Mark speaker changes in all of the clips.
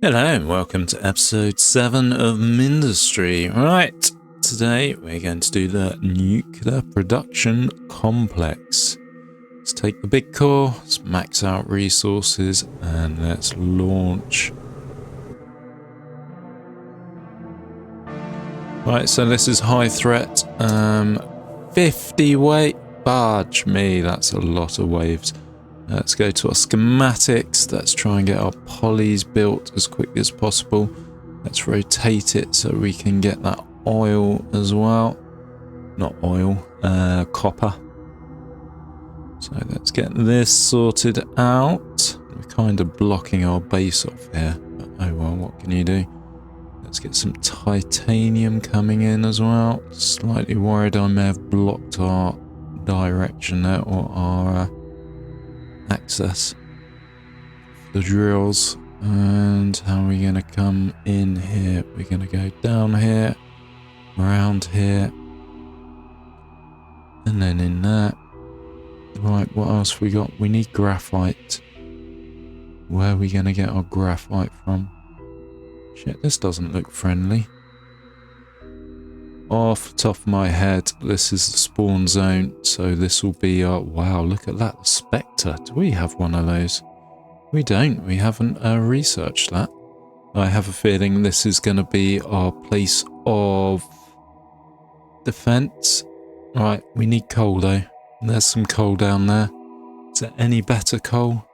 Speaker 1: Hello and welcome to episode 7 of Mindustry. Right, today we're going to do the nuclear production complex. Let's take the big core, let's max out resources, and let's launch. Right, so this is high threat. 50 weight, barge me, that's a lot of waves. Let's go to our schematics. Let's try and get our polys built as quickly as possible. Let's rotate it so we can get that oil as well. Not oil, copper. So let's get this sorted out. We're kind of blocking our base off here. But oh well, what can you do? Let's get some titanium coming in as well. Slightly worried I may have blocked our direction there, or our access. The drills. And how are we going to come in here? We're going to go down here, around here, and then in there. Right, what else we got? We need graphite. Where are we going to get our graphite from? Shit, this doesn't look friendly. Off the top of my head, this is the spawn zone, so this will be our... Wow, look at that, Spectre. Do we have one of those? We don't, we haven't researched that. I have a feeling this is going to be our place of defense. Right, we need coal though. There's some coal down there. Is there any better coal?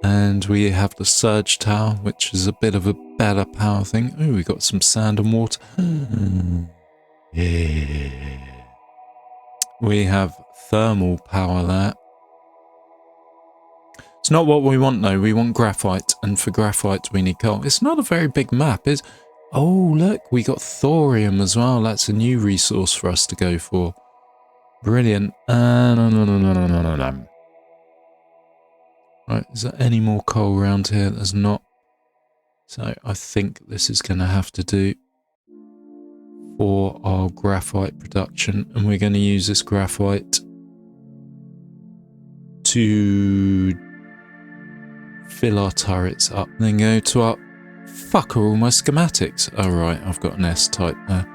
Speaker 1: And we have the surge tower, which is a bit of a better power thing. Oh, we got some sand and water. Yeah. We have thermal power there. It's not what we want though. We want graphite, and for graphite we need coal. It's not a very big map, is? Oh, look, we got thorium as well. That's a new resource for us to go for. Brilliant. No. Right, is there any more coal around here? There's not. So I think this is going to have to do for our graphite production. And we're going to use this graphite to fill our turrets up. Then go to our... Fuck, are all my schematics? Oh right, I've got an S-type there.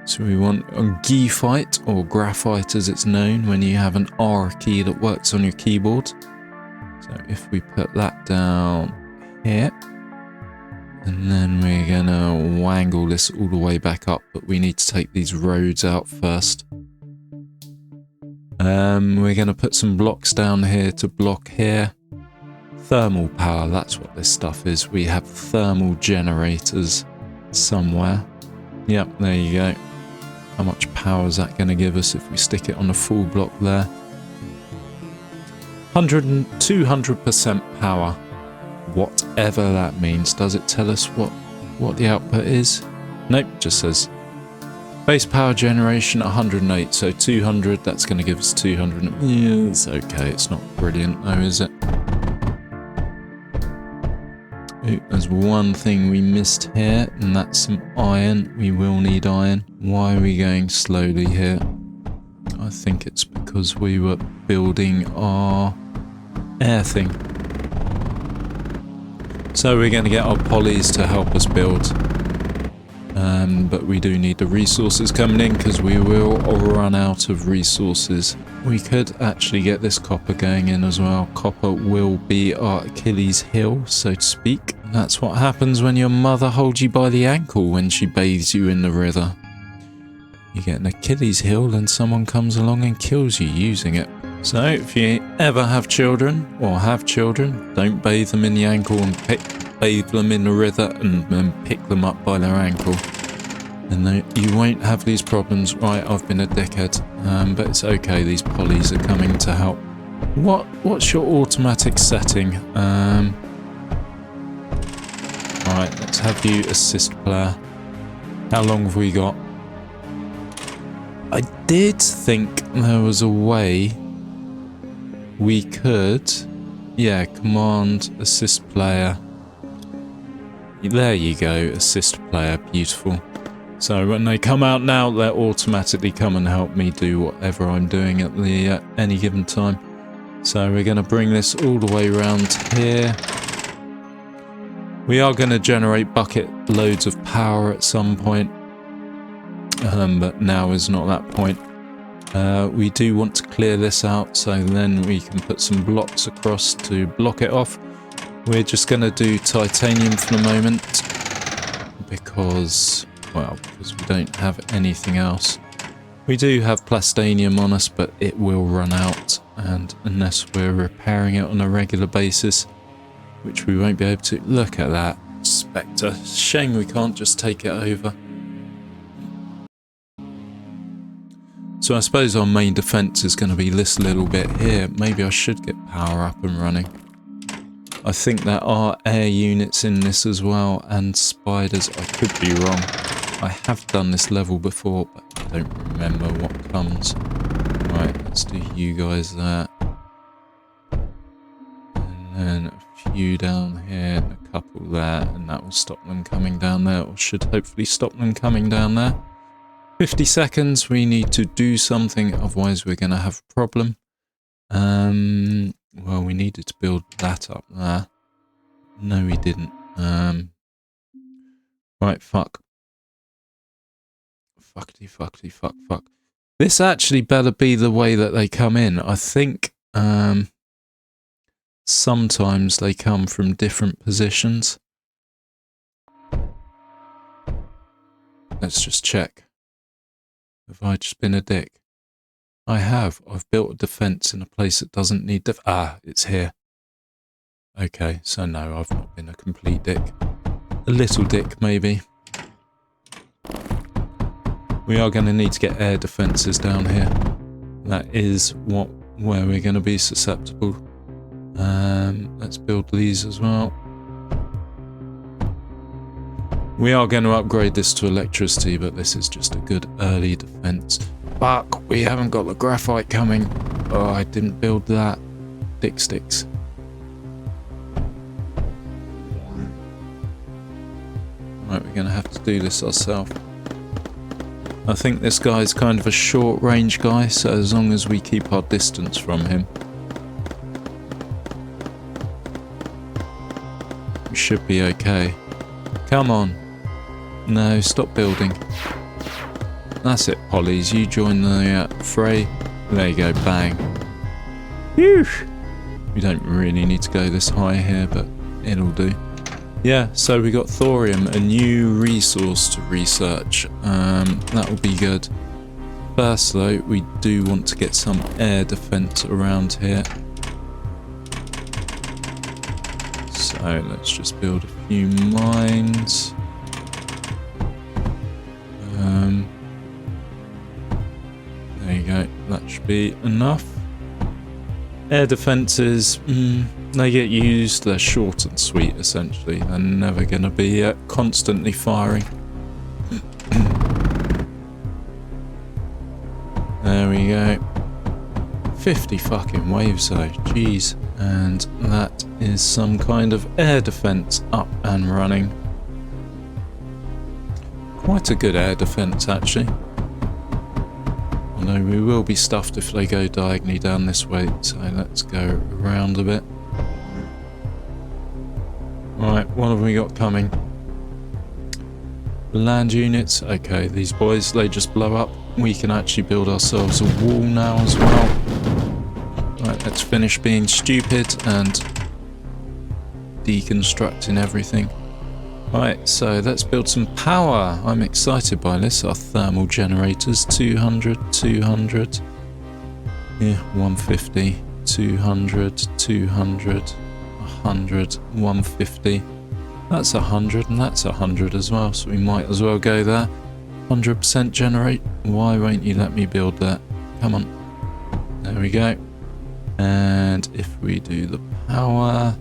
Speaker 1: So we want a graphite, or graphite as it's known, when you have an R key that works on your keyboard. So if we put that down here, and then we're going to wangle this all the way back up, but we need to take these roads out first. We're going to put some blocks down here to block here. Thermal power, that's what this stuff is. We have thermal generators somewhere. Yep, there you go. How much power is that going to give us if we stick it on a full block there? 100 and 200% power, whatever that means. Does it tell us what the output is? Nope, just says base power generation 108, so 200, that's going to give us 200. Yeah, it's okay, it's not brilliant though, is it? Ooh, there's one thing we missed here, and that's some iron. We will need iron. Why are we going slowly here? I think it's because we were building our air thing. So we're going to get our polys to help us build. But we do need the resources coming in, because we will run out of resources. We could actually get this copper going in as well. Copper will be our Achilles heel, so to speak. That's what happens when your mother holds you by the ankle when she bathes you in the river. You get an Achilles heel and someone comes along and kills you using it. So if you ever have children, or have children, don't bathe them in the ankle and bathe them in the river and then pick them up by their ankle. And you won't have these problems. Right, I've been a dickhead, but it's okay, these polys are coming to help. What's your automatic setting? Right, let's have you assist player. How long have we got? I did think there was a way we could, yeah, command assist player. There you go, assist player, beautiful. So when they come out now, they'll automatically come and help me do whatever I'm doing at the any given time. So we're going to bring this all the way around here. We are going to generate bucket loads of power at some point, but now is not that point. We do want to clear this out, so then we can put some blocks across to block it off. We're just going to do titanium for the moment because we don't have anything else. We do have plastanium on us, but it will run out, and unless we're repairing it on a regular basis, which we won't be able to. Look at that Spectre. Shame we can't just take it over. So I suppose our main defense is going to be this little bit here. Maybe I should get power up and running. I think there are air units in this as well, and spiders. I could be wrong. I have done this level before, but I don't remember what comes. Right, let's do you guys there. And then a few down here, and a couple there, and that will stop them coming down there, or should hopefully stop them coming down there. 50 seconds, we need to do something, otherwise we're going to have a problem. Well, we needed to build that up there. No, we didn't. Right, fuck. Fuckity, fuckity, fuck, fuck. This actually better be the way that they come in. I think sometimes they come from different positions. Let's just check. Have I just been a dick? I have. I've built a defense in a place that doesn't need it's here. Okay, so no, I've not been a complete dick. A little dick, maybe. We are going to need to get air defences down here. That is where we're going to be susceptible. Let's build these as well. We are going to upgrade this to electricity, but this is just a good early defense. Fuck, we haven't got the graphite coming. Oh, I didn't build that. Dick sticks. Right, we're going to have to do this ourselves. I think this guy's kind of a short range guy, so as long as we keep our distance from him, we should be okay. Come on. No, stop building. That's it, Pollies. You join the fray. There you go, bang. Phew! We don't really need to go this high here, but it'll do. Yeah, so we got thorium, a new resource to research. That will be good. First though, we do want to get some air defense around here. So let's just build a few mines. There you go, that should be enough. Air defences, they get used, they're short and sweet essentially. They're never going to be constantly firing. There we go. 50 fucking waves though, jeez. And that is some kind of air defense up and running. Quite a good air defense actually. Although we will be stuffed if they go diagonally down this way, so let's go around a bit. Right, what have we got coming? Land units. Okay, these boys, they just blow up. We can actually build ourselves a wall now as well. Right, let's finish being stupid and deconstructing everything. Right, so let's build some power. I'm excited by this. Our thermal generators, 200, 200. Yeah, 150, 200, 200, 100, 150. That's 100 and that's 100 as well, so we might as well go there. 100% generate. Why won't you let me build that? Come on. There we go. And if we do the power,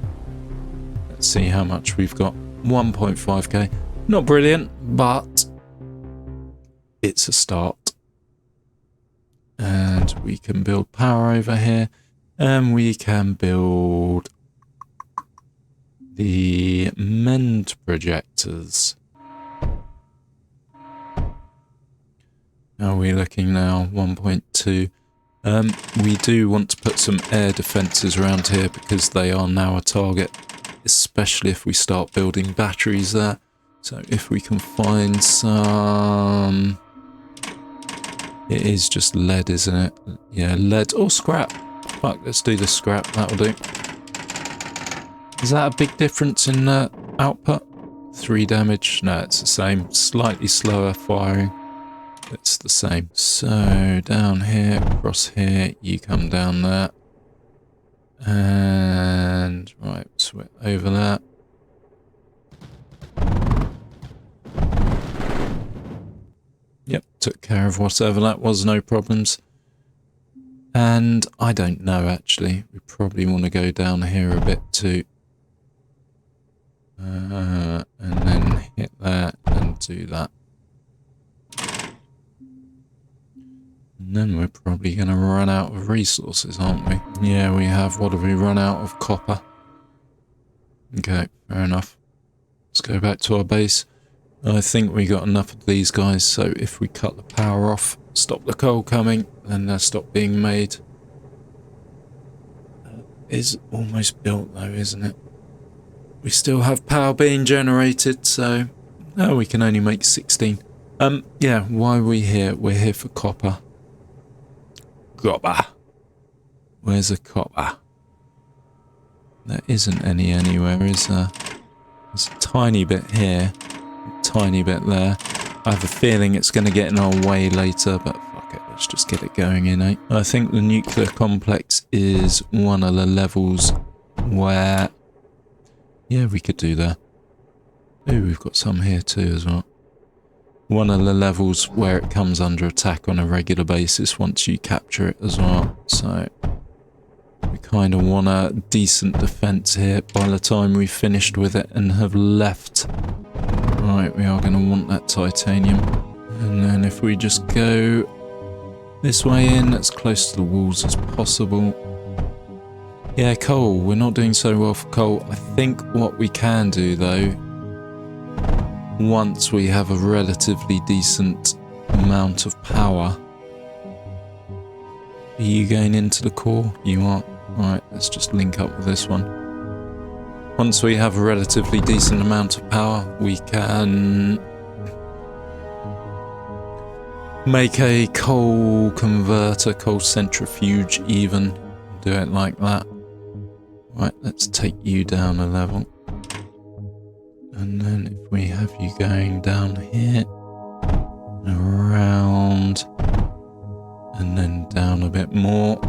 Speaker 1: let's see how much we've got. 1.5k. Not brilliant, but it's a start. And we can build power over here. And we can build the mend projectors. How are we looking now? 1.2. We do want to put some air defences around here because they are now a target. especially if we start building batteries there. So if we can find some... It is just lead, isn't it? Yeah, lead or scrap. Fuck, let's do the scrap, that'll do. Is that a big difference in output? 3 damage? No, it's the same. Slightly slower firing. It's the same. So down here, across here, you come down there. And right, switch over that. Yep, took care of whatever that was, no problems. And I don't know actually. We probably want to go down here a bit too. And then hit that and do that. And then we're probably going to run out of resources, aren't we? Yeah, we have. What have we run out of? Copper. Okay, fair enough. Let's go back to our base. I think we got enough of these guys, so if we cut the power off, stop the coal coming, then they'll stop being made. Is almost built though, isn't it? We still have power being generated, so we can only make 16. Yeah, why are we here? We're here for copper. Copper. Where's the copper? There isn't any anywhere, is there? There's a tiny bit here, a tiny bit there. I have a feeling it's going to get in our way later, but fuck it, let's just get it going in, eh? I think the nuclear complex is one of the levels where... Yeah, we could do that. Oh, we've got some here too as well. One of the levels where it comes under attack on a regular basis once you capture it as well. So we kind of want a decent defense here by the time we've finished with it and have left. Right, we are going to want that titanium. And then if we just go this way in, as close to the walls as possible. Yeah, coal. We're not doing so well for coal. I think what we can do though, once we have a relatively decent amount of power. Are you going into the core? You are. Alright, let's just link up with this one. Once we have a relatively decent amount of power, we can make a coal converter, coal centrifuge even. Do it like that. Right, let's take you down a level. And then if we have you going down here, around, and then down a bit more.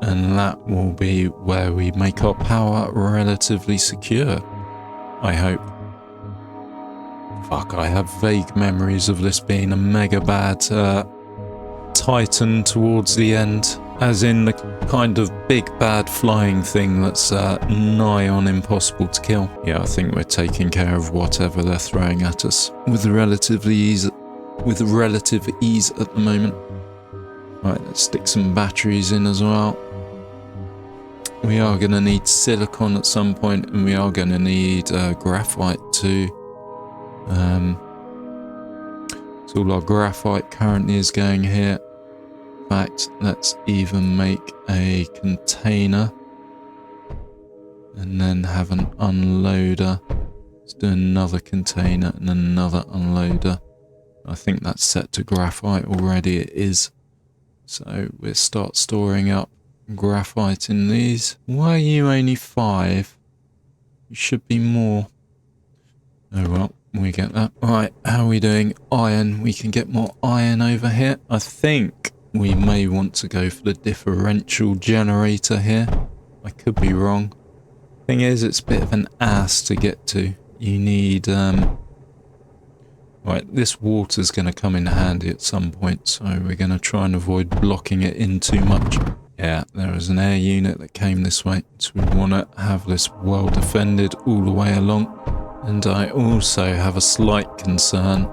Speaker 1: And that will be where we make our power relatively secure, I hope. Fuck, I have vague memories of this being a mega bad Titan towards the end. As in the kind of big bad flying thing that's nigh on impossible to kill. Yeah, I think we're taking care of whatever they're throwing at us with relative ease at the moment. Right, let's stick some batteries in as well. We are going to need silicon at some point, and we are going to need graphite too. So all our graphite currently is going here. In fact, let's even make a container and then have an unloader. Let's do another container and another unloader. I think that's set to graphite already. It is. So we'll start storing up graphite in these. Why are you only 5? You should be more. Oh well, we get that. Right, how are we doing? Iron. We can get more iron over here. I think we may want to go for the differential generator here. I could be wrong. Thing is, it's a bit of an ass to get to. You need... Right, this water's going to come in handy at some point, so we're going to try and avoid blocking it in too much. Yeah, there is an air unit that came this way, so we want to have this well defended all the way along. And I also have a slight concern.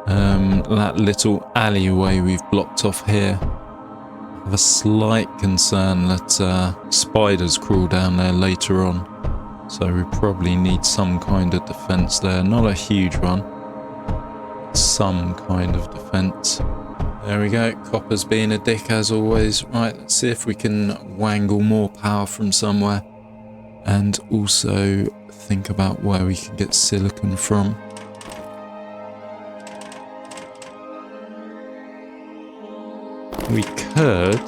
Speaker 1: That little alleyway we've blocked off here. I have a slight concern that spiders crawl down there later on. So we probably need some kind of defense there. Not a huge one. Some kind of defense. There we go. Copper's being a dick as always. Right, let's see if we can wangle more power from somewhere. and also think about where we can get silicon from. We could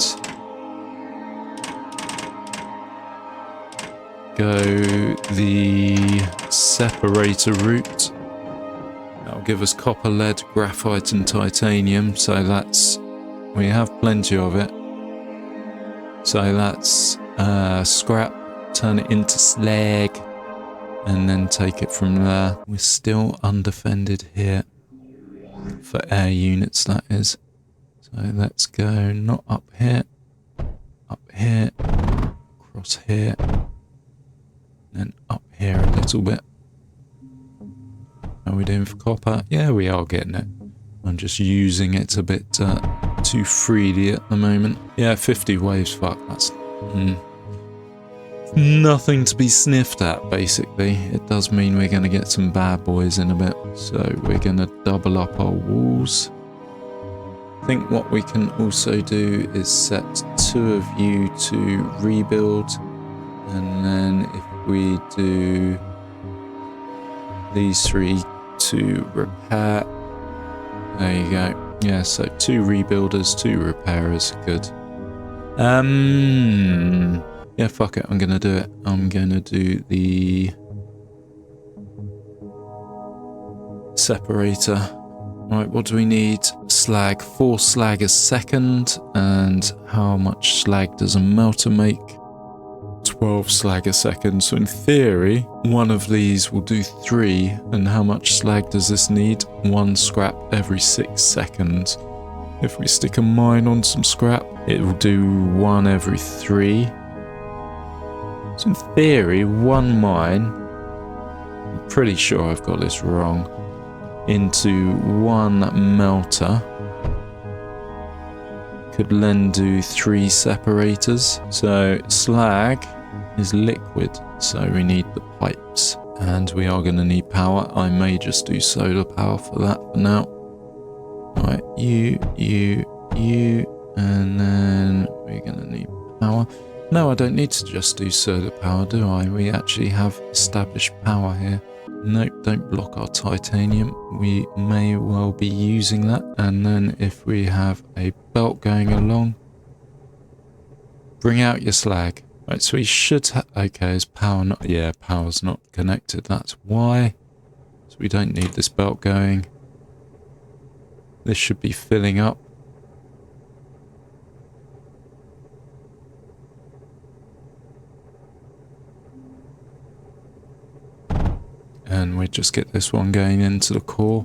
Speaker 1: go the separator route. That'll give us copper, lead, graphite and titanium, so that's, we have plenty of it. So that's scrap, turn it into slag, and then take it from there. We're still undefended here, for air units that is. So let's go not up here, across here, then up here a little bit. How are we doing for copper? Yeah, we are getting it. I'm just using it a bit too freely at the moment. Yeah, 50 waves, fuck, that's nothing to be sniffed at, basically. It does mean we're going to get some bad boys in a bit. So we're going to double up our walls. I think what we can also do is set 2 of you to rebuild, and then if we do these 3 to repair, there you go. Yeah, so 2 rebuilders, 2 repairers, good. Yeah, fuck it, I'm gonna do it. I'm gonna do the separator. Right, what do we need? Slag. 4 slag a second. And how much slag does a melter make? 12 slag a second. So in theory, one of these will do 3. And how much slag does this need? 1 scrap every 6 seconds. If we stick a mine on some scrap, it will do 1 every 3. So in theory, 1 mine, I'm pretty sure I've got this wrong, into 1 melter could then do 3 separators. So slag is liquid, so we need the pipes, and we are going to need power. I may just do solar power for that for now. Right, you, and then we're going to need power. No, I don't need to just do solar power, do I? We actually have established power here. Nope, don't block our titanium. We may well be using that. And then if we have a belt going along, bring out your slag. Right, so we should have, okay, is power not, yeah, power's not connected, that's why. So we don't need this belt going. This should be filling up. And we just get this one going into the core.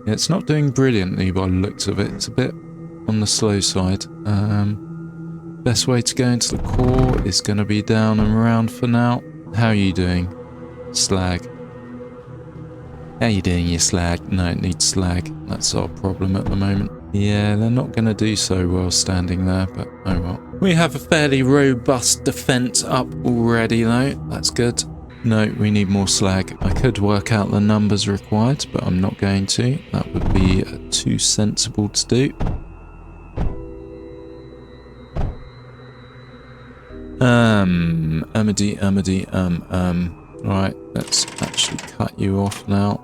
Speaker 1: Yeah, it's not doing brilliantly by the looks of it. It's a bit on the slow side. Best way to go into the core is going to be down and around for now. How are you doing, slag? How you doing, you slag? No, it needs slag. That's our problem at the moment. Yeah, they're not going to do so well standing there, but oh well. We have a fairly robust defense up already though. That's good. No, we need more slag. I could work out the numbers required, but I'm not going to. That would be too sensible to do. Right, let's actually cut you off now.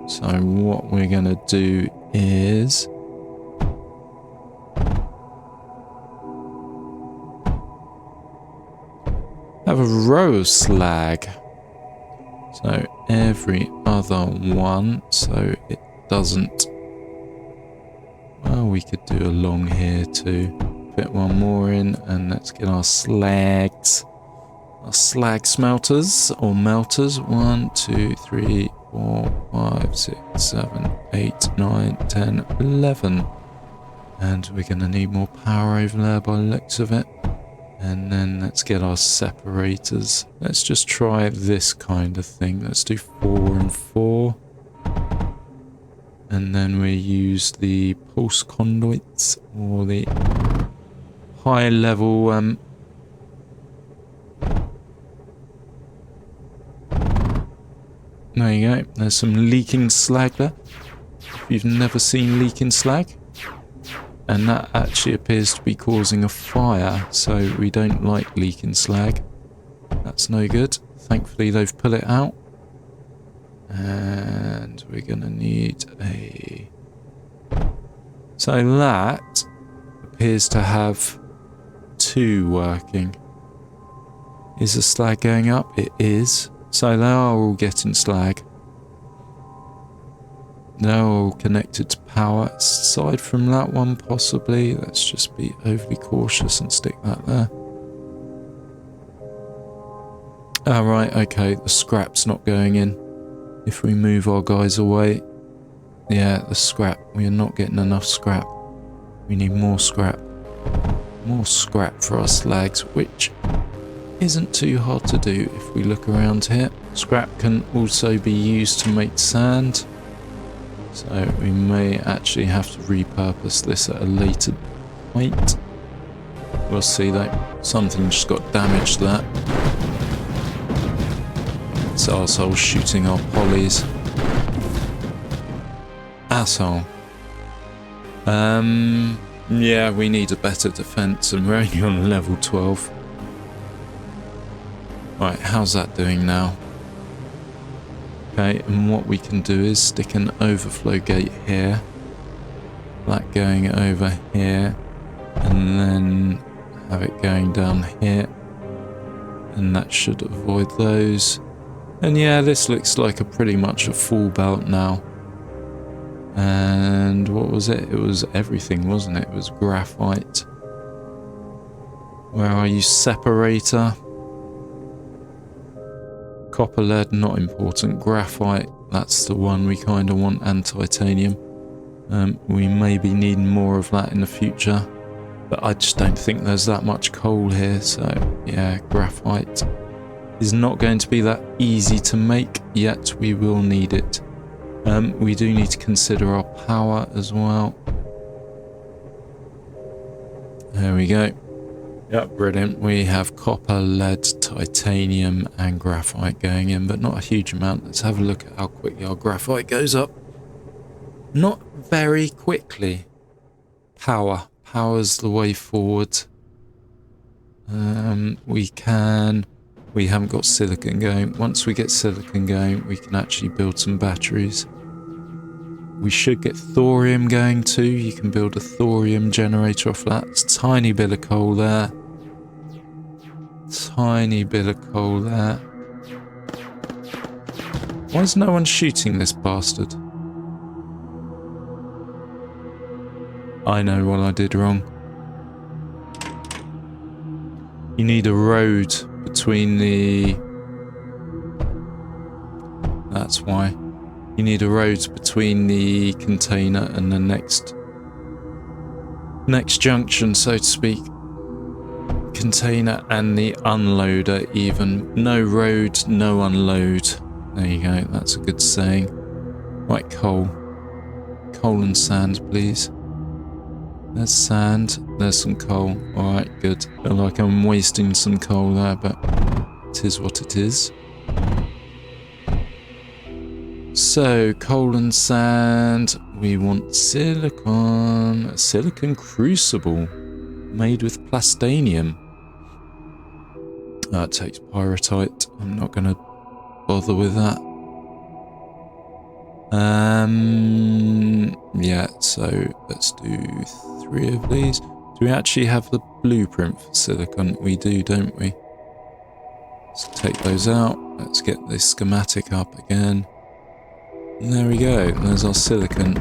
Speaker 1: So what we're going to do is have a row of slag. So every other one, so it doesn't. Well, we could do along here too. Fit one more in, and let's get our slags. Our slag smelters or melters. 1, 2, 3, 4, 5, 6, 7, 8, 9, 10, 11. And we're going to need more power over there by the looks of it. And then let's get our separators. Let's just try this kind of thing. Let's do 4 and 4. And then we use the pulse conduits or the high level there you go. There's some leaking slag there. If you've never seen leaking slag. And that actually appears to be causing a fire, so we don't like leaking slag. That's no good. Thankfully they've put it out. And we're going to need a... So that appears to have 2 working. Is the slag going up? It is. So they are all getting slag. They're all connected to power. Aside from that one, possibly. Let's just be overly cautious and stick that there. Alright, okay. The scrap's not going in. If we move our guys away. Yeah, the scrap. We are not getting enough scrap. We need more scrap. More scrap for our slags, which isn't too hard to do if we look around here. Scrap can also be used to make sand. So we may actually have to repurpose this at a later point. We'll see though. Something just got damaged there. It's arsehole shooting our polys. Asshole. Yeah, we need a better defense and we're only on level 12. Right, how's that doing now? Okay, and what we can do is stick an overflow gate here. That going over here. And then have it going down here. And that should avoid those. And yeah, this looks like pretty much a full belt now. And what was it? It was everything, wasn't it? It was graphite. Where are you, separator? Copper, lead, not important. Graphite, that's the one we kind of want, and titanium. We may be needing more of that in the future. But I just don't think there's that much coal here. So yeah, graphite is not going to be that easy to make, yet we will need it. We do need to consider our power as well. There we go. Yep, brilliant. We have copper, lead, titanium and graphite going in, but not a huge amount. Let's have a look at how quickly our graphite goes up. Not very quickly. Power. Power's the way forward. We haven't got silicon going. Once we get silicon going, we can actually build some batteries. We should get thorium going too. You can build a thorium generator off that. It's a tiny bit of coal there. Tiny bit of coal there. Why is no one shooting this bastard? I know what I did wrong. You need a road between the... That's why. You need a road between the container and the next junction, so to speak. Container and the unloader even. No road, no unload. There you go, that's a good saying. Right, coal. Coal and sand, please. There's sand, there's some coal. Alright, good. Feel like I'm wasting some coal there, but it is what it is. So, coal and sand. We want silicon. A silicon crucible made with plastanium. That takes pyrite. I'm not going to bother with that. Yeah, so let's do 3 of these. Do we actually have the blueprint for silicon? We do, don't we? Let's take those out. Let's get this schematic up again. And there we go. There's our silicon.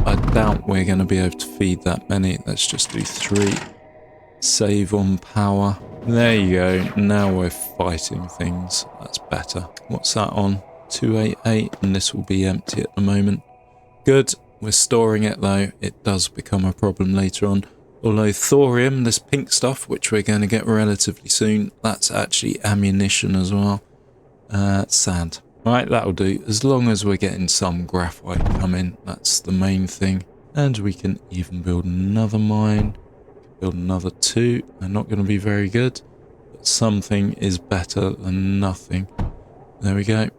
Speaker 1: I doubt we're going to be able to feed that many. Let's just do 3. Save on power. There you go. Now we're fighting things. That's better. What's that on? 288, and this will be empty at the moment. Good. We're storing it though. It does become a problem later on. Although thorium, this pink stuff, which we're going to get relatively soon, that's actually ammunition as well. Sand. Right, that'll do. As long as we're getting some graphite coming, that's the main thing. And we can even build another mine. Build another 2. They're not going to be very good, but something is better than nothing. There we go.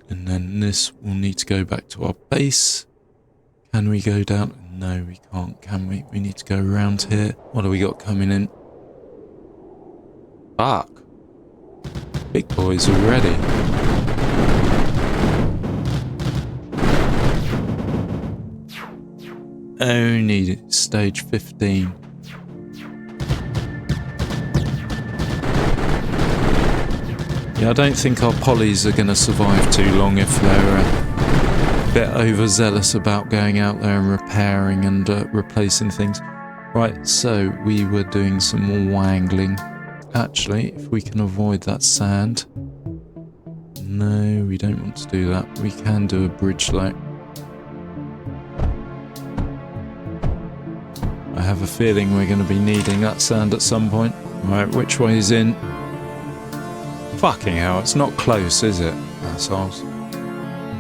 Speaker 1: And then this will need to go back to our base. Can we go down? No, we can't, can we? We need to go around here. What do we got coming in? Fuck. Big boys already. Only stage 15. Yeah, I don't think our polys are going to survive too long if they're a bit overzealous about going out there and repairing and replacing things. Right, so we were doing some more wangling. Actually, if we can avoid that sand. No, we don't want to do that. We can do a bridge though. I have a feeling we're going to be needing that sand at some point. Right, which way is in? Fucking hell, it's not close, is it? Assholes.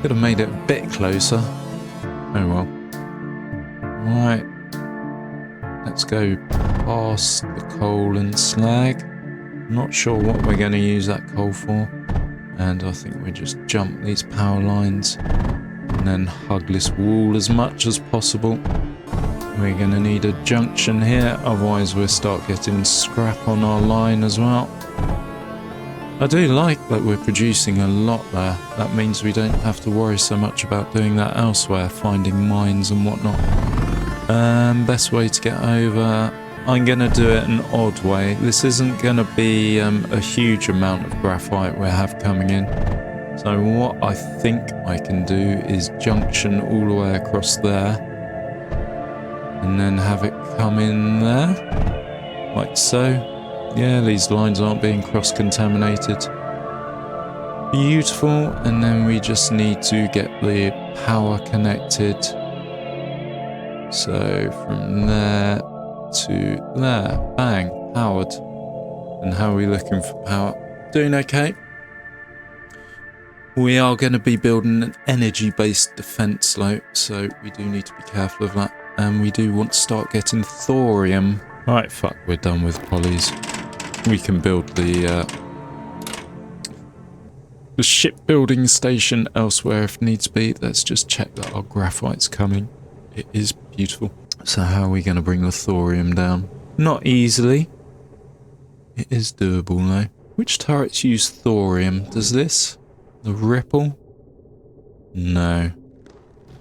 Speaker 1: Could have made it a bit closer. Oh well. Right. Let's go past the coal and slag. Not sure what we're going to use that coal for. And I think we just jump these power lines and then hug this wall as much as possible. We're going to need a junction here, otherwise we'll start getting scrap on our line as well. I do like that we're producing a lot there. That means we don't have to worry so much about doing that elsewhere, finding mines and whatnot. Best way to get over, I'm going to do it an odd way. This isn't going to be a huge amount of graphite we have coming in. So what I think I can do is junction all the way across there and then have it come in there, like so. Yeah, these lines aren't being cross-contaminated. Beautiful, and then we just need to get the power connected. So from there to there, bang, powered. And how are we looking for power? Doing okay. We are going to be building an energy-based defense slope, so we do need to be careful of that. And we do want to start getting thorium. Right, fuck, we're done with polys. We can build the shipbuilding station elsewhere if needs be. Let's just check that our graphite's coming. It is beautiful. So how are we going to bring the thorium down? Not easily. It is doable though. Which turrets use thorium? Does this? The Ripple? No.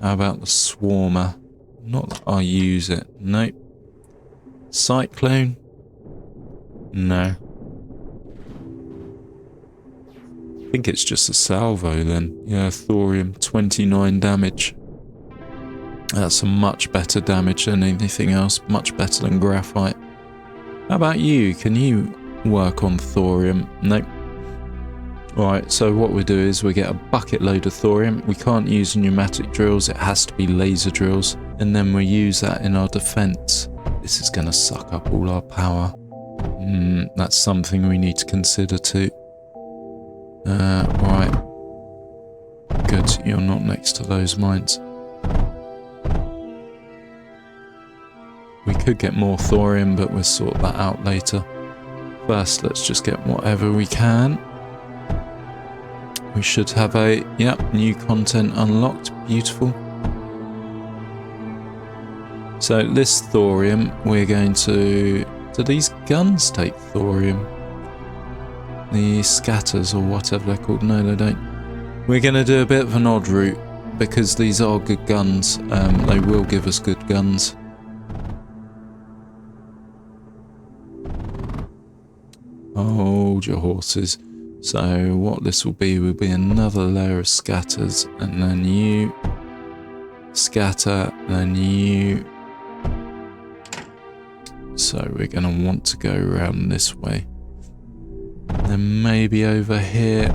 Speaker 1: How about the Swarmer? Not that I use it. Nope. Cyclone? No. I think it's just a salvo then. Yeah, thorium, 29 damage. That's a much better damage than anything else. Much better than graphite. How about you? Can you work on thorium? Nope. Right, so what we do is we get a bucket load of thorium. We can't use pneumatic drills. It has to be laser drills. And then we use that in our defense. This is going to suck up all our power. That's something we need to consider too. Right. Good, you're not next to those mines. We could get more thorium, but we'll sort that out later. First, let's just get whatever we can. We should have a, yep, new content unlocked. Beautiful. So this thorium, we're going to... Do these guns take thorium? The scatters or whatever they're called? No, they don't. We're going to do a bit of an odd route because these are good guns. They will give us good guns. Hold your horses. So what this will be another layer of scatters, and then you scatter, then you. So we're going to want to go around this way. Then maybe over here.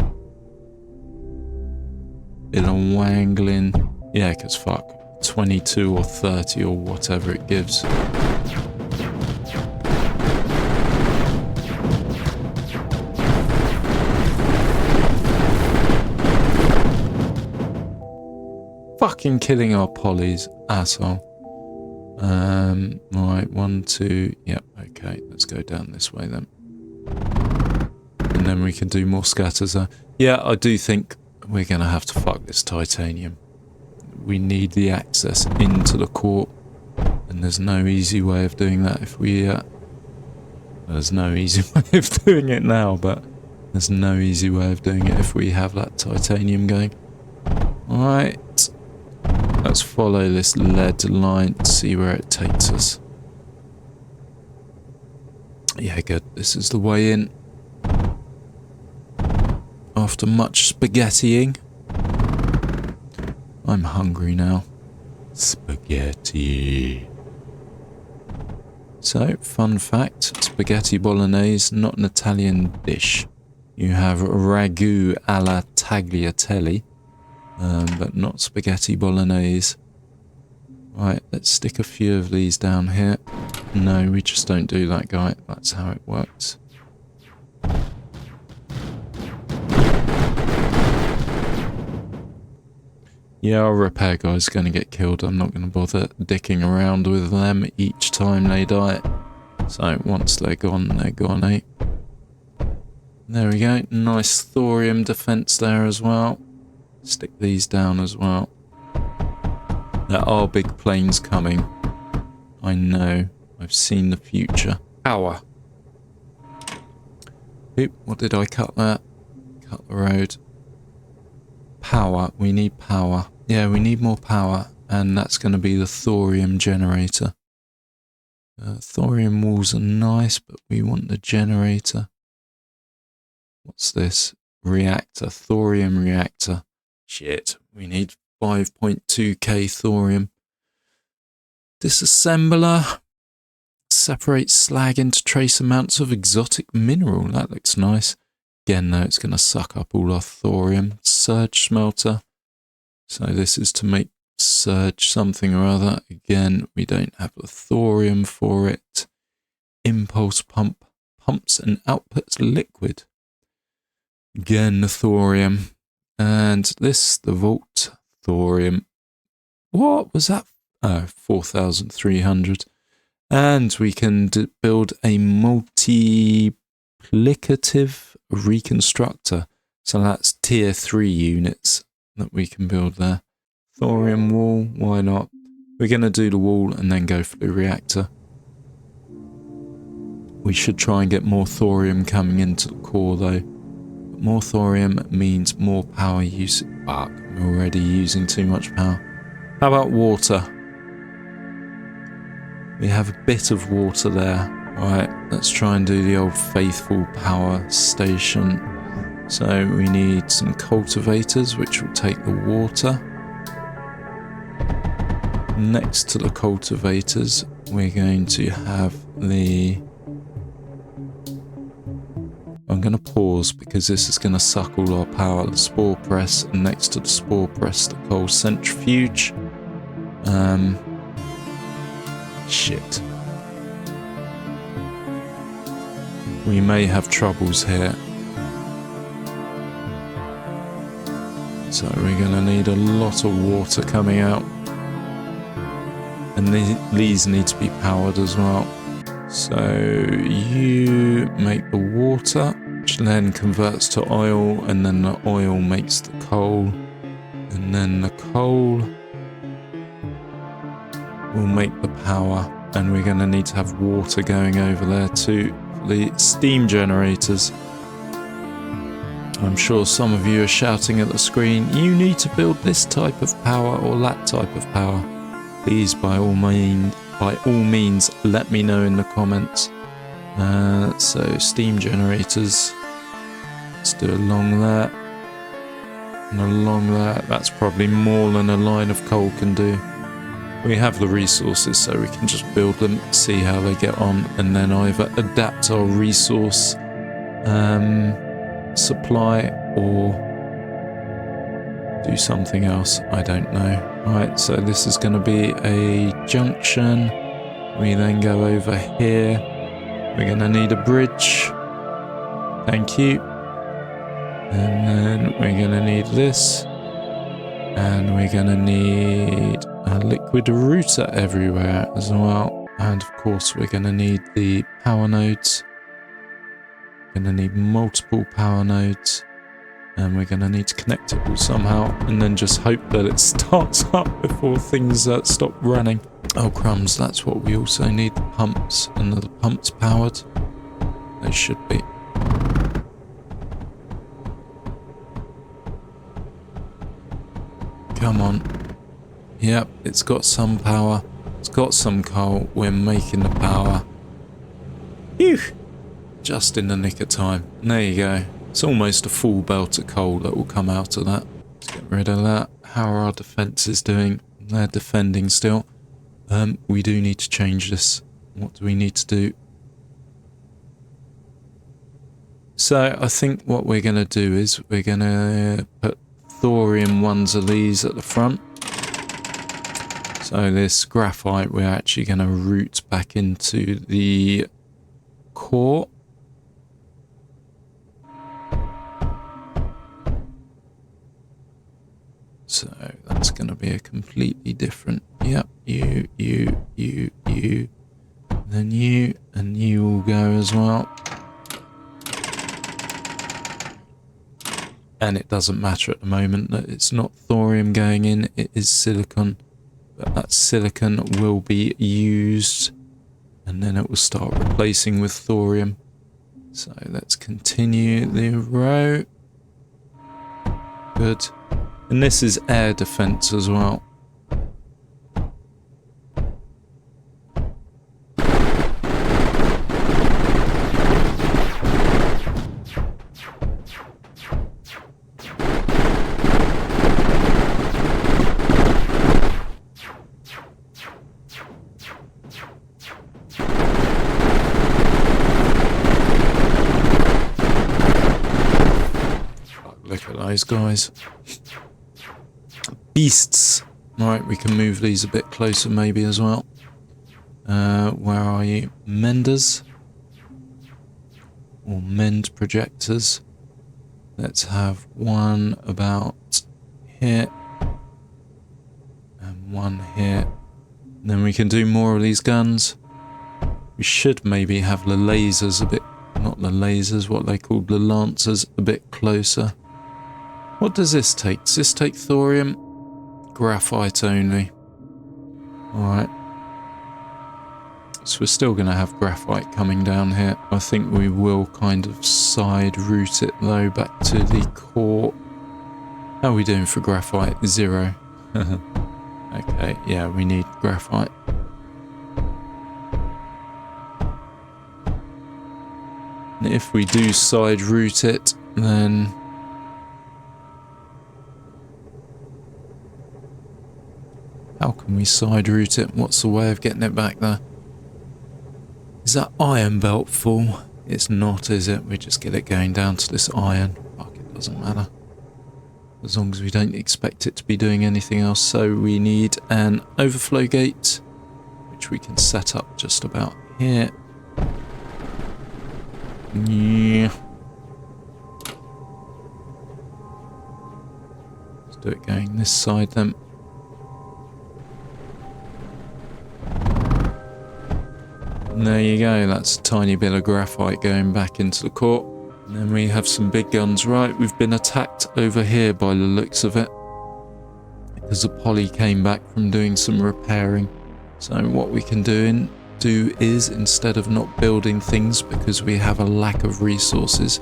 Speaker 1: Bit of wangling. Yeah, because fuck. 22 or 30 or whatever it gives. Fucking killing our polys, asshole. Right, 1, 2, yep, okay, let's go down this way then. And then we can do more scatters there. Yeah, I do think we're going to have to fuck this titanium. We need the access into the core, and there's no easy way of doing that if we... there's no easy way of doing it now, but There's no easy way of doing it if we have that titanium going. Alright. Let's follow this lead line to see where it takes us. Yeah, good. This is the way in. After much spaghettiing. I'm hungry now. Spaghetti. So, fun fact, spaghetti bolognese, not an Italian dish. You have ragu alla tagliatelle, but not spaghetti bolognese. Right, let's stick a few of these down here. No, we just don't do that, guy. That's how it works. Yeah, our repair guy's going to get killed. I'm not going to bother dicking around with them each time they die. So once they're gone, eh? There we go. Nice thorium defense there as well. Stick these down as well. There are big planes coming. I know. I've seen the future. Power. Oop, what did I cut there? Cut the road. Power. We need power. Yeah, we need more power. And that's going to be the thorium generator. Thorium walls are nice, but we want the generator. What's this? Reactor. Thorium reactor. Shit. We need 5.2k thorium. Disassembler. Separates slag into trace amounts of exotic mineral. That looks nice. Again, though, it's going to suck up all our thorium. Surge smelter. So this is to make surge something or other. Again, we don't have the thorium for it. Impulse pump. Pumps and outputs liquid. Again, the thorium. And this, the vault. Thorium. What was that? Oh, 4,300. And we can build a multiplicative reconstructor. So that's tier 3 units that we can build there. Thorium wall, why not? We're going to do the wall and then go for the reactor. We should try and get more thorium coming into the core though. More thorium means more power use. Fuck, we're already using too much power. How about water? We have a bit of water there. Alright, let's try and do the old faithful power station. So we need some cultivators, which will take the water. Next to the cultivators, we're going to have the... I'm going to pause because this is going to suck all our power. The spore press, and next to the spore press, the coal centrifuge. Shit. We may have troubles here. So we're going to need a lot of water coming out. And these need to be powered as well. So you make the water, which then converts to oil, and then the oil makes the coal. And then the coal will make the power. And we're going to need to have water going over there too for the steam generators. I'm sure some of you are shouting at the screen, you need to build this type of power or that type of power. Please, by all means, let me know in the comments. So, steam generators. Let's do along there. And along there. That's probably more than a line of coal can do. We have the resources, so we can just build them, see how they get on, and then either adapt our resource supply or do something else. I don't know. Right, so this is going to be a junction. We then go over here. We're going to need a bridge. Thank you. And then we're going to need this. And we're going to need a liquid router everywhere as well. And of course, we're going to need the power nodes. We're going to need multiple power nodes. And we're going to need to connect it all somehow. And then just hope that it starts up before things stop running. Oh crumbs, that's what we also need. The pumps. And the pumps powered. They should be. Come on. Yep, it's got some power. It's got some coal. We're making the power. Phew! Just in the nick of time. And there you go. It's almost a full belt of coal that will come out of that. Let's get rid of that. How are our defences doing? They're defending still. We do need to change this. What do we need to do? So I think what we're going to do is we're going to put thorium ones of these at the front. So this graphite we're actually going to route back into the core. So that's going to be a completely different, yep, you, then you, and you will go as well. And it doesn't matter at the moment that it's not thorium going in, it is silicon. But that silicon will be used and then it will start replacing with thorium. So let's continue the row. Good. And this is air defense as well. Look at those guys. Beasts. Right, we can move these a bit closer maybe as well. Where are you? Menders? Or mend projectors. Let's have one about here. And one here. And then we can do more of these guns. We should maybe have the lasers a bit, not the lasers, what they call the lancers, a bit closer. What does this take? Does this take thorium? Graphite only. Alright. So we're still going to have graphite coming down here. I think we will kind of side route it though back to the core. How are we doing for graphite? 0. Okay, yeah, we need graphite. And if we do side route it, then how can we side route it? What's the way of getting it back there? Is that iron belt full? It's not, is it? We just get it going down to this iron. Fuck, it doesn't matter. As long as we don't expect it to be doing anything else. So we need an overflow gate, which we can set up just about here. Yeah. Let's do it going this side then. And there you go, that's a tiny bit of graphite going back into the core. And then we have some big guns. Right, we've been attacked over here by the looks of it. Because the poly came back from doing some repairing. So what we can do is, instead of not building things because we have a lack of resources,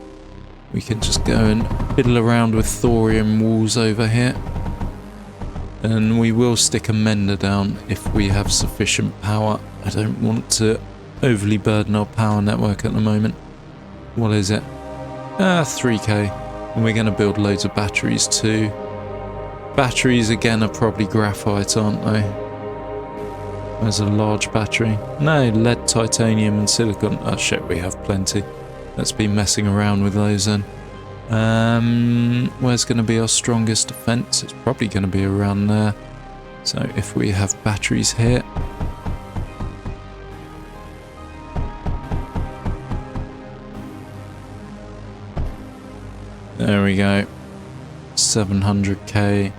Speaker 1: we can just go and fiddle around with thorium walls over here. And we will stick a mender down if we have sufficient power. I don't want to overly burden our power network at the moment. What is it? 3k. And we're going to build loads of batteries too. Batteries again are probably graphite, aren't they? There's a large battery. No, lead, titanium and silicon. Oh shit, we have plenty. Let's be messing around with those then. Where's going to be our strongest defense? It's probably going to be around there. So if we have batteries here. There we go. 700k.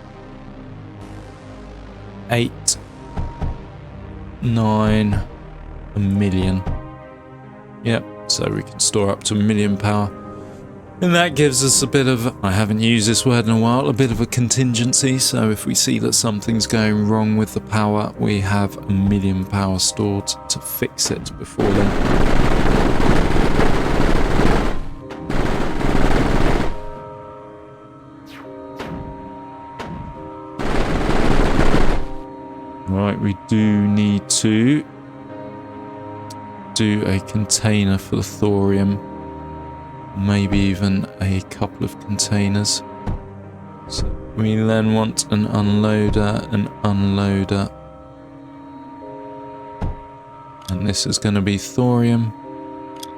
Speaker 1: 8. 9. A million. Yep, so we can store up to 1 million power. And that gives us a bit of, I haven't used this word in a while, a bit of a contingency. So if we see that something's going wrong with the power, we have 1 million power stored to fix it before then. Right, we do need to do a container for the thorium. Maybe even a couple of containers. So we then want an unloader, and this is going to be thorium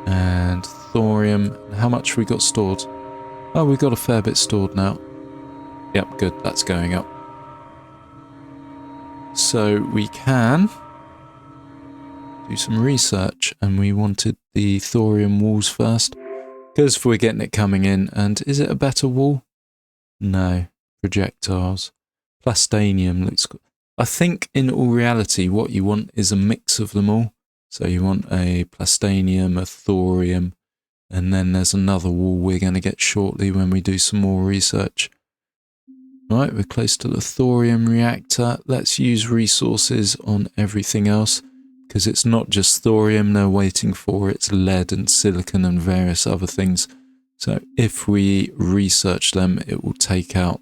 Speaker 1: and thorium. How much we got stored? Oh, we got a fair bit stored now. Yep, good, that's going up. So we can do some research, and we wanted the thorium walls first, because we're getting it coming in. And is it a better wall? No. Projectiles. Plastanium looks good. I think in all reality what you want is a mix of them all. So you want a plastanium, a thorium, and then there's another wall we're going to get shortly when we do some more research. Right, we're close to the thorium reactor. Let's use resources on everything else, because it's not just thorium they're waiting for, it's lead and silicon and various other things. So if we research them, it will take out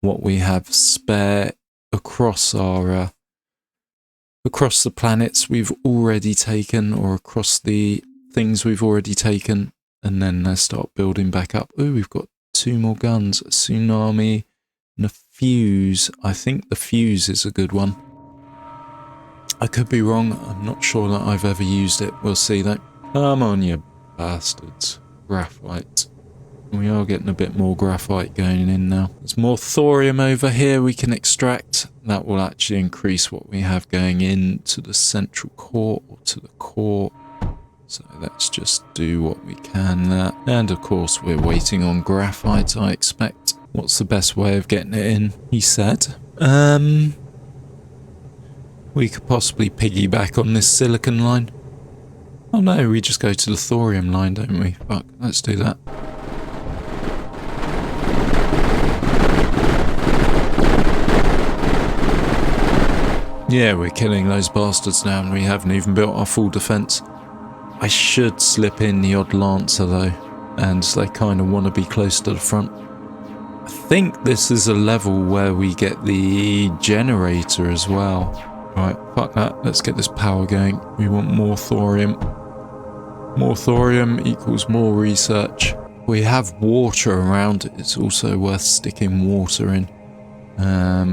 Speaker 1: what we have spare across our across the planets we've already taken, or across the things we've already taken, and then they start building back up. Oh, we've got 2 more guns, a tsunami and a fuse. I think the fuse is a good one. I could be wrong. I'm not sure that I've ever used it. We'll see though. Come on, you bastards. Graphite. We are getting a bit more graphite going in now. There's more thorium over here we can extract. That will actually increase what we have going into the central core, or to the core. So let's just do what we can there. And of course we're waiting on graphite, I expect. What's the best way of getting it in? He said. We could possibly piggyback on this silicon line. Oh no, we just go to the thorium line, don't we? Fuck, let's do that. Yeah, we're killing those bastards now, and we haven't even built our full defence. I should slip in the odd Lancer though, and they kind of want to be close to the front. I think this is a level where we get the generator as well. Right, fuck that, let's get this power going. We want more thorium. More thorium equals more research. We have water around, it's also worth sticking water in.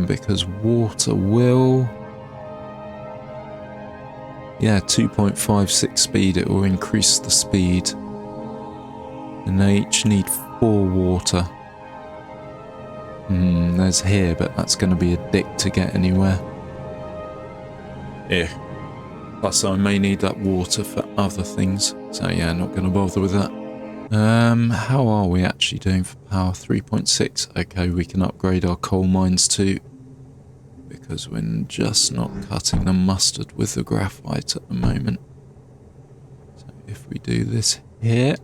Speaker 1: Because water will... Yeah, 2.56 speed, it will increase the speed. And they each need 4 water. There's here, but that's going to be a dick to get anywhere. Yeah. Plus I may need that water for other things. So yeah, not going to bother with that. How are we actually doing for power? 3.6. Okay, we can upgrade our coal mines too, because we're just not cutting the mustard with the graphite at the moment. So if we do this here,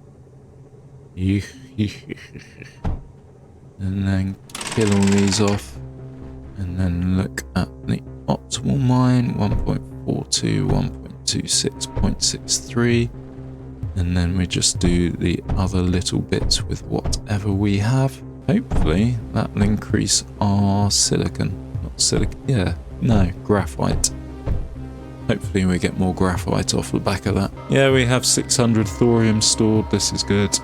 Speaker 1: and then kill all these off, and then look at the optimal mine, 1.42, 1.26, 0.63, and then we just do the other little bits with whatever we have. Hopefully that'll increase our silicon. Graphite. Hopefully we get more graphite off the back of that. Yeah, we have 600 thorium stored, this is good.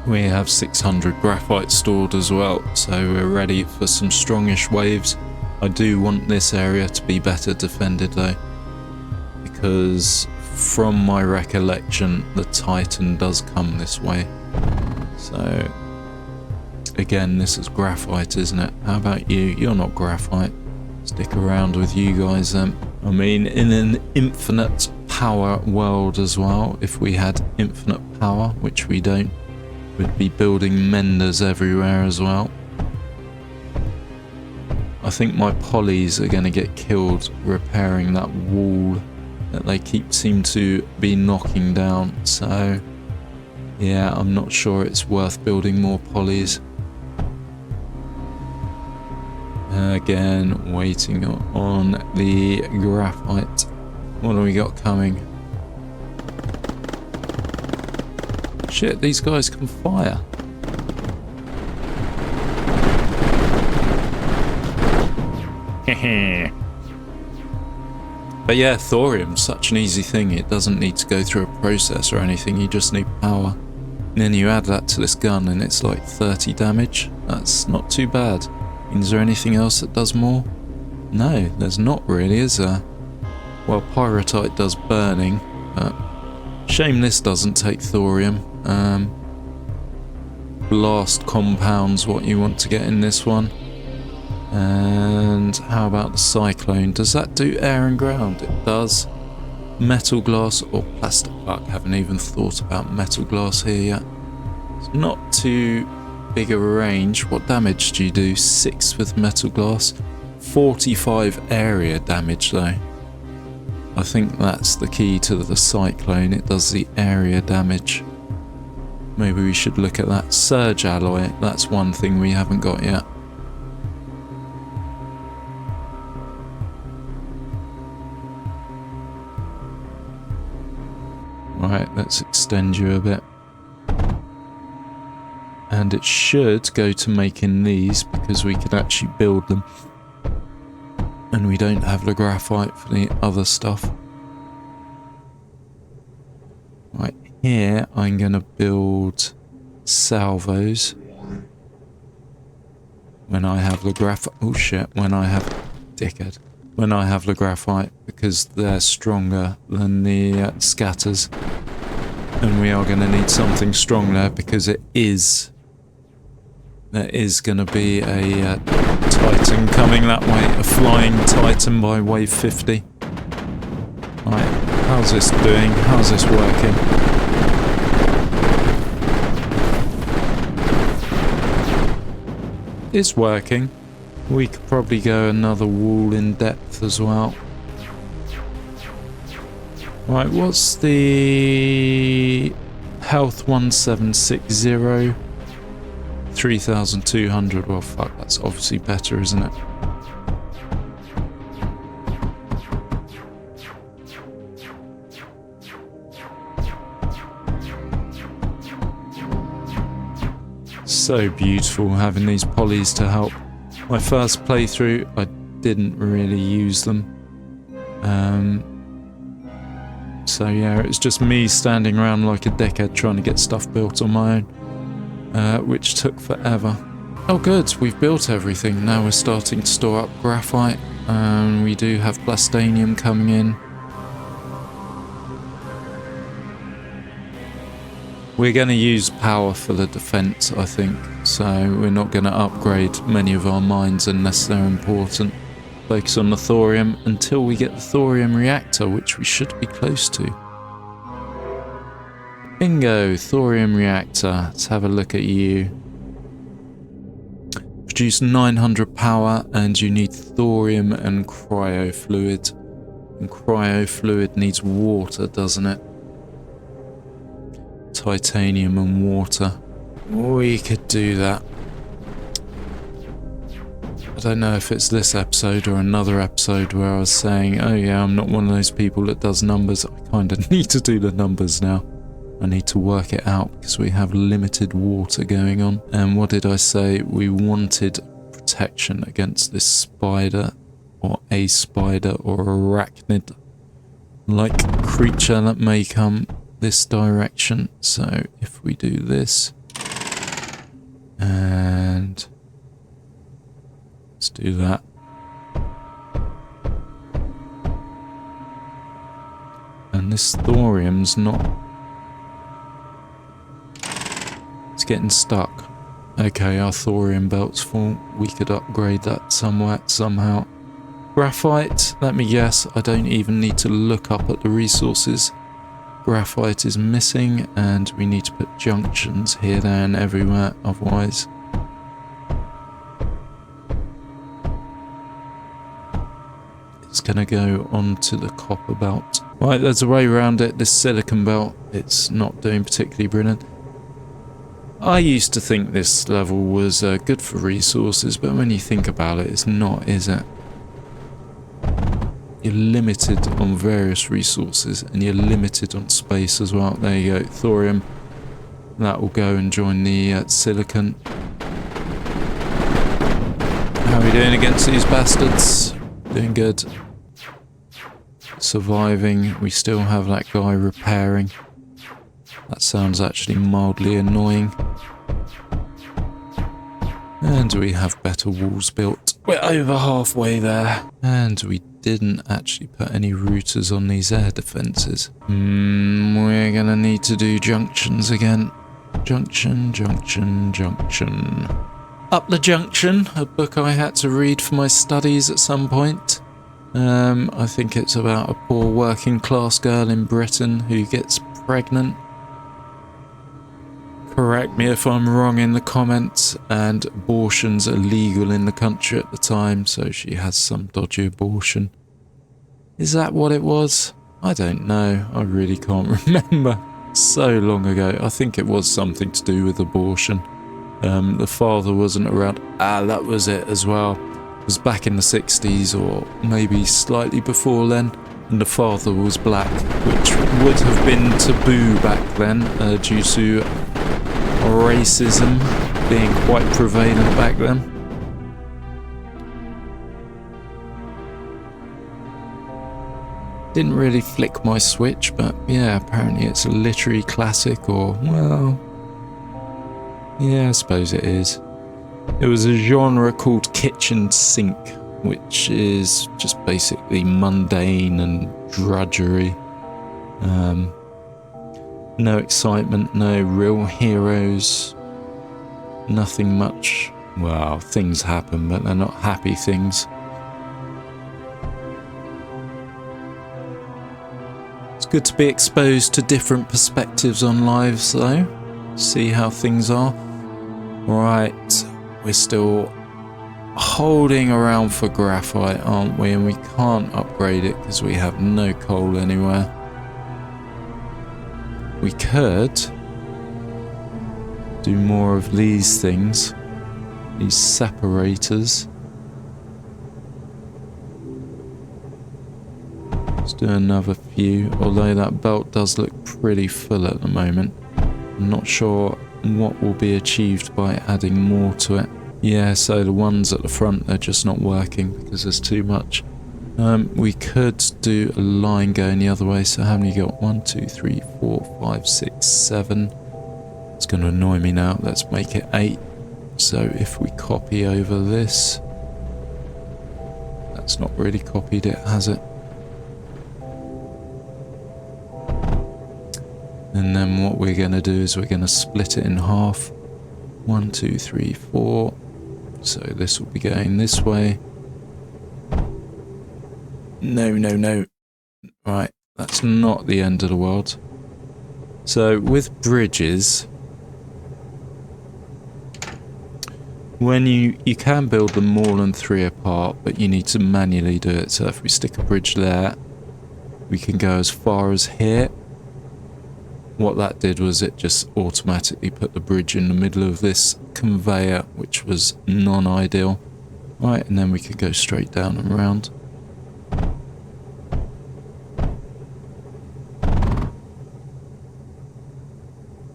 Speaker 1: We have 600 graphite stored as well, so we're ready for some strongish waves. I do want this area to be better defended though, because from my recollection the Titan does come this way. So again, this is graphite, isn't it? How about you? You're not graphite. Stick around with you guys then. I mean, in an infinite power world as well, if we had infinite power, which we don't, we'd be building menders everywhere as well. I think my polys are going to get killed repairing that wall that they seem to be knocking down. So yeah, I'm not sure it's worth building more polys. Again, waiting on the graphite. What do we got coming? Shit, these guys can fire. But yeah, thorium's such an easy thing. It doesn't need to go through a process or anything. You just need power. And then you add that to this gun and it's like 30 damage. That's not too bad. Is there anything else that does more? No, there's not really, is there? Well, pyrotite does burning, but shame this doesn't take thorium. Blast compounds, what you want to get in this one. And how about the cyclone? Does that do air and ground? It does. Metal glass or plastic? Fuck, haven't even thought about metal glass here yet. It's not too big a range. What damage do you do? 6 with metal glass. 45 area damage though. I think that's the key to the cyclone. It does the area damage. Maybe we should look at that. Surge alloy. That's one thing we haven't got yet. Right, let's extend you a bit. And it should go to making these because we can actually build them. And we don't have the graphite for the other stuff. Right, here I'm going to build salvos. When I have the graphite... Oh shit, when I have... Dickhead. When I have the graphite, because they're stronger than the scatters. And we are going to need something strong there because it is... There is going to be a Titan coming that way. A flying Titan by wave 50. Right, how's this doing? How's this working? It's working. We could probably go another wall in depth as well. Right, what's the health 1760? 3,200. Well, fuck, that's obviously better, isn't it? So beautiful having these polys to help. My first playthrough, I didn't really use them. So yeah, it was just me standing around like a dickhead trying to get stuff built on my own, which took forever. Oh good, we've built everything. Now we're starting to store up graphite. We do have blastanium coming in. We're going to use power for the defense, I think, so we're not going to upgrade many of our mines unless they're important. Focus on the thorium until we get the thorium reactor, which we should be close to. Bingo, thorium reactor. Let's have a look at you. Produce 900 power and you need thorium and cryo fluid. And cryo fluid needs water, doesn't it? Titanium and water. We could do that. I don't know if it's this episode or another episode where I was saying, oh yeah, I'm not one of those people that does numbers. I kind of need to do the numbers now. I need to work it out because we have limited water going on. And what did I say? We wanted protection against this spider or a spider or arachnid like creature that may come this direction. So if we do this and let's do that. And this thorium's not, it's getting stuck. Okay, our thorium belt's full. We could upgrade that somewhat, somehow. Graphite, let me guess, I don't even need to look up at the resources. Graphite is missing and we need to put junctions here, there and everywhere, otherwise. It's going to go onto the copper belt. Right, there's a way around it. This silicon belt, it's not doing particularly brilliant. I used to think this level was good for resources, but when you think about it, it's not, is it? You're limited on various resources and you're limited on space as well. There you go, thorium. That will go and join the silicon. How are we doing against these bastards? Doing good. surviving. We still have that guy repairing. That sounds actually mildly annoying. And we have better walls built. We're over halfway there. And we didn't actually put any routers on these air defences. We're gonna need to do junctions again. Junction, junction, junction. Up the Junction, a book I had to read for my studies at some point. I think it's about a poor working class girl in Britain who gets pregnant. Correct me if I'm wrong in the comments, and abortions are legal in the country at the time, so she has some dodgy abortion. Is that what it was? I don't know, I really can't remember. So long ago. I think it was something to do with abortion. The father wasn't around. That was it as well. It was back in the 60s or maybe slightly before then, and the father was black, which would have been taboo back then due to racism being quite prevalent back then. Didn't really flick my switch, but yeah, apparently it's a literary classic, or, well, yeah, I suppose it is. It was a genre called kitchen sink, which is just basically mundane and drudgery. No excitement, no real heroes, nothing much. Well, things happen, but they're not happy things. It's good to be exposed to different perspectives on lives, though. See how things are. Right, we're still holding around for graphite, aren't we? And we can't upgrade it because we have no coal anywhere. We could do more of these things, these separators. Let's do another few, although that belt does look pretty full at the moment. I'm not sure what will be achieved by adding more to it. Yeah, so the ones at the front, they're just not working because there's too much. We could do a line going the other way, so how many you got? 1, 2, 3, 4, 5, 6, 7. It's going to annoy me now. Let's make it 8. So if we copy over this, that's not really copied it, has it? And then what we're going to do is we're going to split it in half. 1, 2, 3, 4. So this will be going this way. No, no, no. Right, that's not the end of the world. So with bridges, when you can build them more than 3 apart, but you need to manually do it. So if we stick a bridge there, we can go as far as here. What that did was it just automatically put the bridge in the middle of this conveyor, which was non-ideal. Right, and then we can go straight down and round.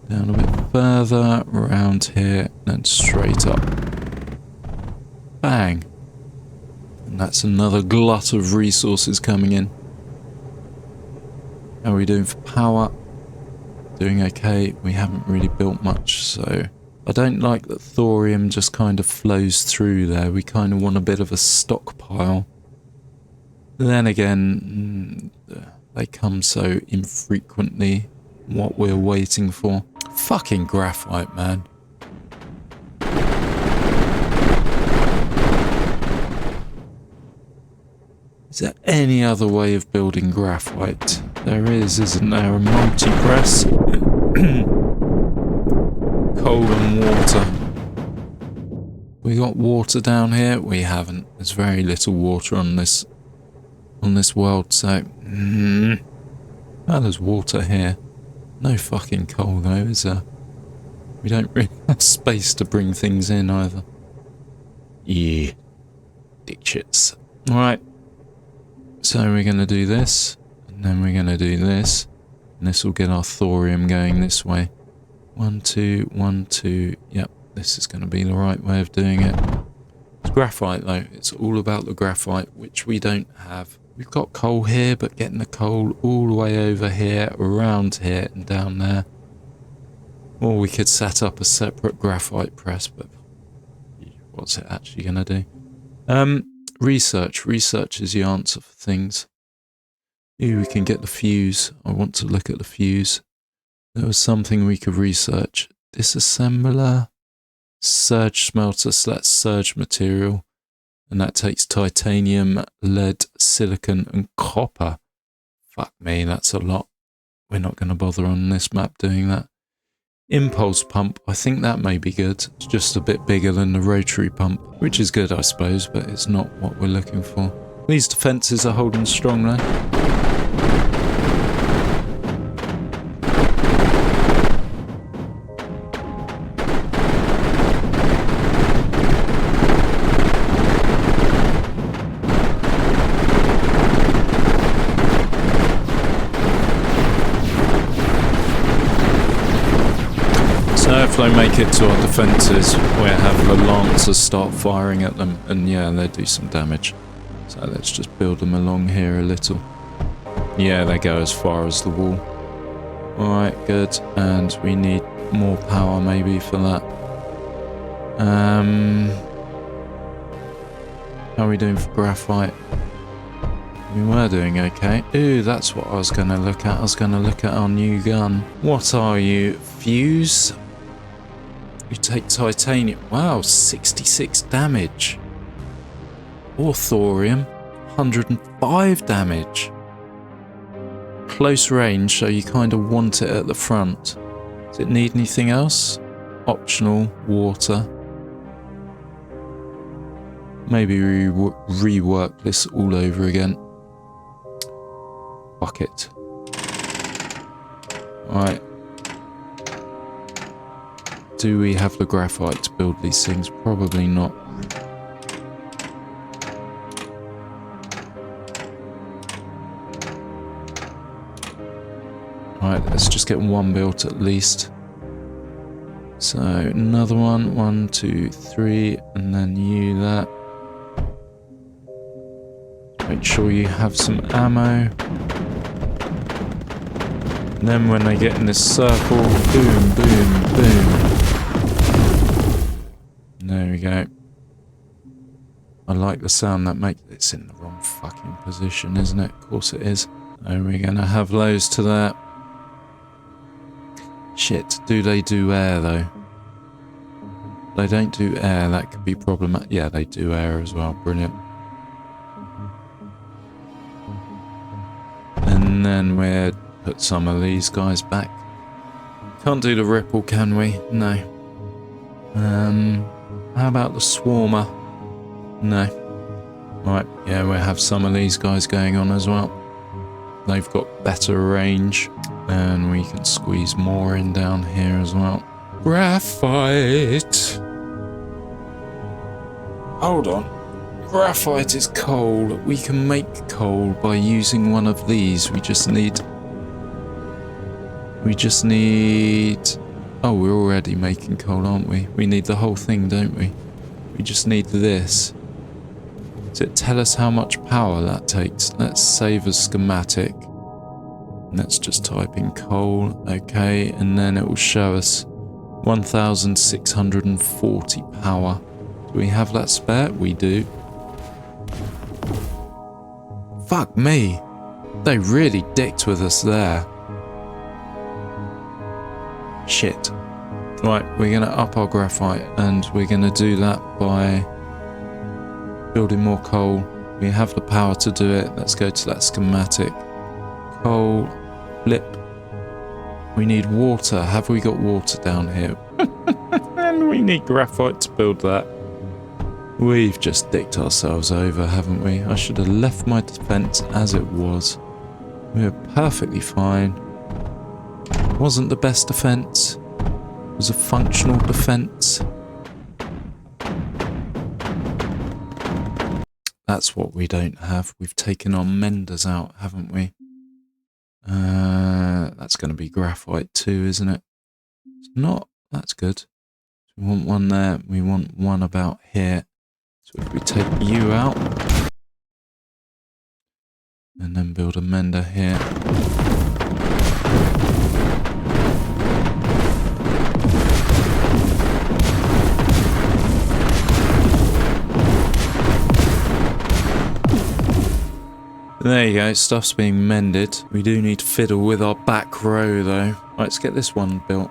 Speaker 1: Down a bit further, around here, and straight up. Bang! And that's another glut of resources coming in. How are we doing for power? Doing okay. We haven't really built much, so I don't like that thorium just kind of flows through there. We kind of want a bit of a stockpile. Then again, they come so infrequently. What we're waiting for. Fucking graphite, man. Is there any other way of building graphite? There is, isn't there? A multi-press. Coal and water. We got water down here? We haven't. There's very little water on this world, so... Oh, there's water here. No fucking coal though, is there? We don't really have space to bring things in either. Yeah. Dick shits. Alright. So we're going to do this. And then we're going to do this. And this will get our thorium going this way. 1, 2, 1, 2. Yep, this is going to be the right way of doing it. It's graphite though. It's all about the graphite, which we don't have. We've got coal here, but getting the coal all the way over here, around here and down there. Or we could set up a separate graphite press, but what's it actually going to do? Research. Research is the answer for things. Ooh, we can get the fuse. I want to look at the fuse. There was something we could research. Disassembler. Surge smelter, so that's surge material. And that takes titanium, lead, silicon and copper. Fuck me, that's a lot. We're not going to bother on this map doing that. Impulse pump, I think that may be good. It's just a bit bigger than the rotary pump, which is good I suppose, but it's not what we're looking for. These defences are holding strong though. If they make it to our defences, we have the Lancers start firing at them, and yeah, they do some damage. So let's just build them along here a little. Yeah, they go as far as the wall. Alright, good. And we need more power maybe for that. How are we doing for graphite? We were doing okay. Ooh, that's what I was going to look at. I was going to look at our new gun. What are you? Fuse? You take titanium. Wow, 66 damage. Or thorium, 105 damage. Close range, so you kind of want it at the front. Does it need anything else? Optional, water. Maybe rework this all over again. Fuck it. Alright. Do we have the graphite to build these things? Probably not. Alright, let's just get one built at least. So, another one. 1, 2, 3, and then you that. Make sure you have some ammo. And then when they get in this circle, boom, boom, boom. There we go. I like the sound that makes it. It's in the wrong fucking position, isn't it? Of course it is. So we're going to have those to that. Shit, do they do air though? They don't do air, that could be problematic. Yeah, they do air as well, brilliant. And then we'll put some of these guys back. Can't do the ripple, can we? No. How about the swarmer? No. Right, yeah, we'll have some of these guys going on as well. They've got better range, and we can squeeze more in down here as well. Graphite! Hold on. Graphite is coal. We can make coal by using one of these. We just need... Oh, we're already making coal, aren't we? We need the whole thing, don't we? We just need this. Does it tell us how much power that takes? Let's save a schematic. Let's just type in coal. Okay, and then it will show us 1,640 power. Do we have that spare? We do. Fuck me. They really dicked with us there. Shit. Right, we're going to up our graphite, and we're going to do that by building more coal. We have the power to do it. Let's go to that schematic. Coal, flip. We need water. Have we got water down here? And we need graphite to build that. We've just dicked ourselves over, haven't we? I should have left my defense as it was. We were perfectly fine. Wasn't the best defense. It was a functional defense. That's what we don't have. We've taken our menders out, haven't we? That's going to be graphite too, isn't it? It's not. That's good. We want one there. We want one about here. So if we take you out, and then build a mender here. There you go, stuff's being mended. We do need to fiddle with our back row though. Right, let's get this one built.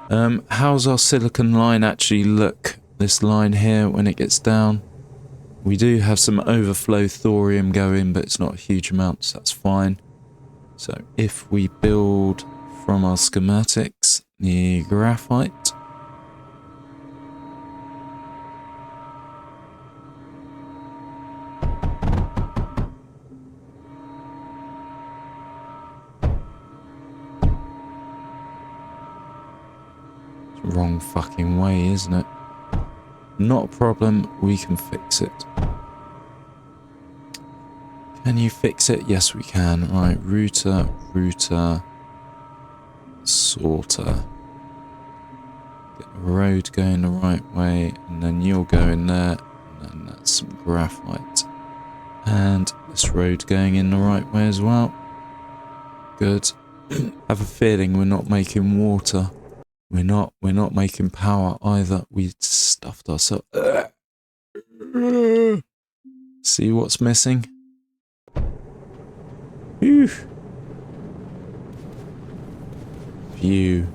Speaker 1: How's our silicon line actually look? This line here, when it gets down. We do have some overflow thorium going, but it's not a huge amount, so that's fine. So if we build from our schematics, the graphite. Wrong fucking way, isn't it? Not a problem, we can fix it. Can you fix it? Yes, we can. Right, router, sorter. Get the road going the right way, and then you'll go in there, and then that's some graphite. And this road going in the right way as well. Good. I have a feeling we're not making water. We're not making power either. We stuffed ourselves. See what's missing? Whew. View.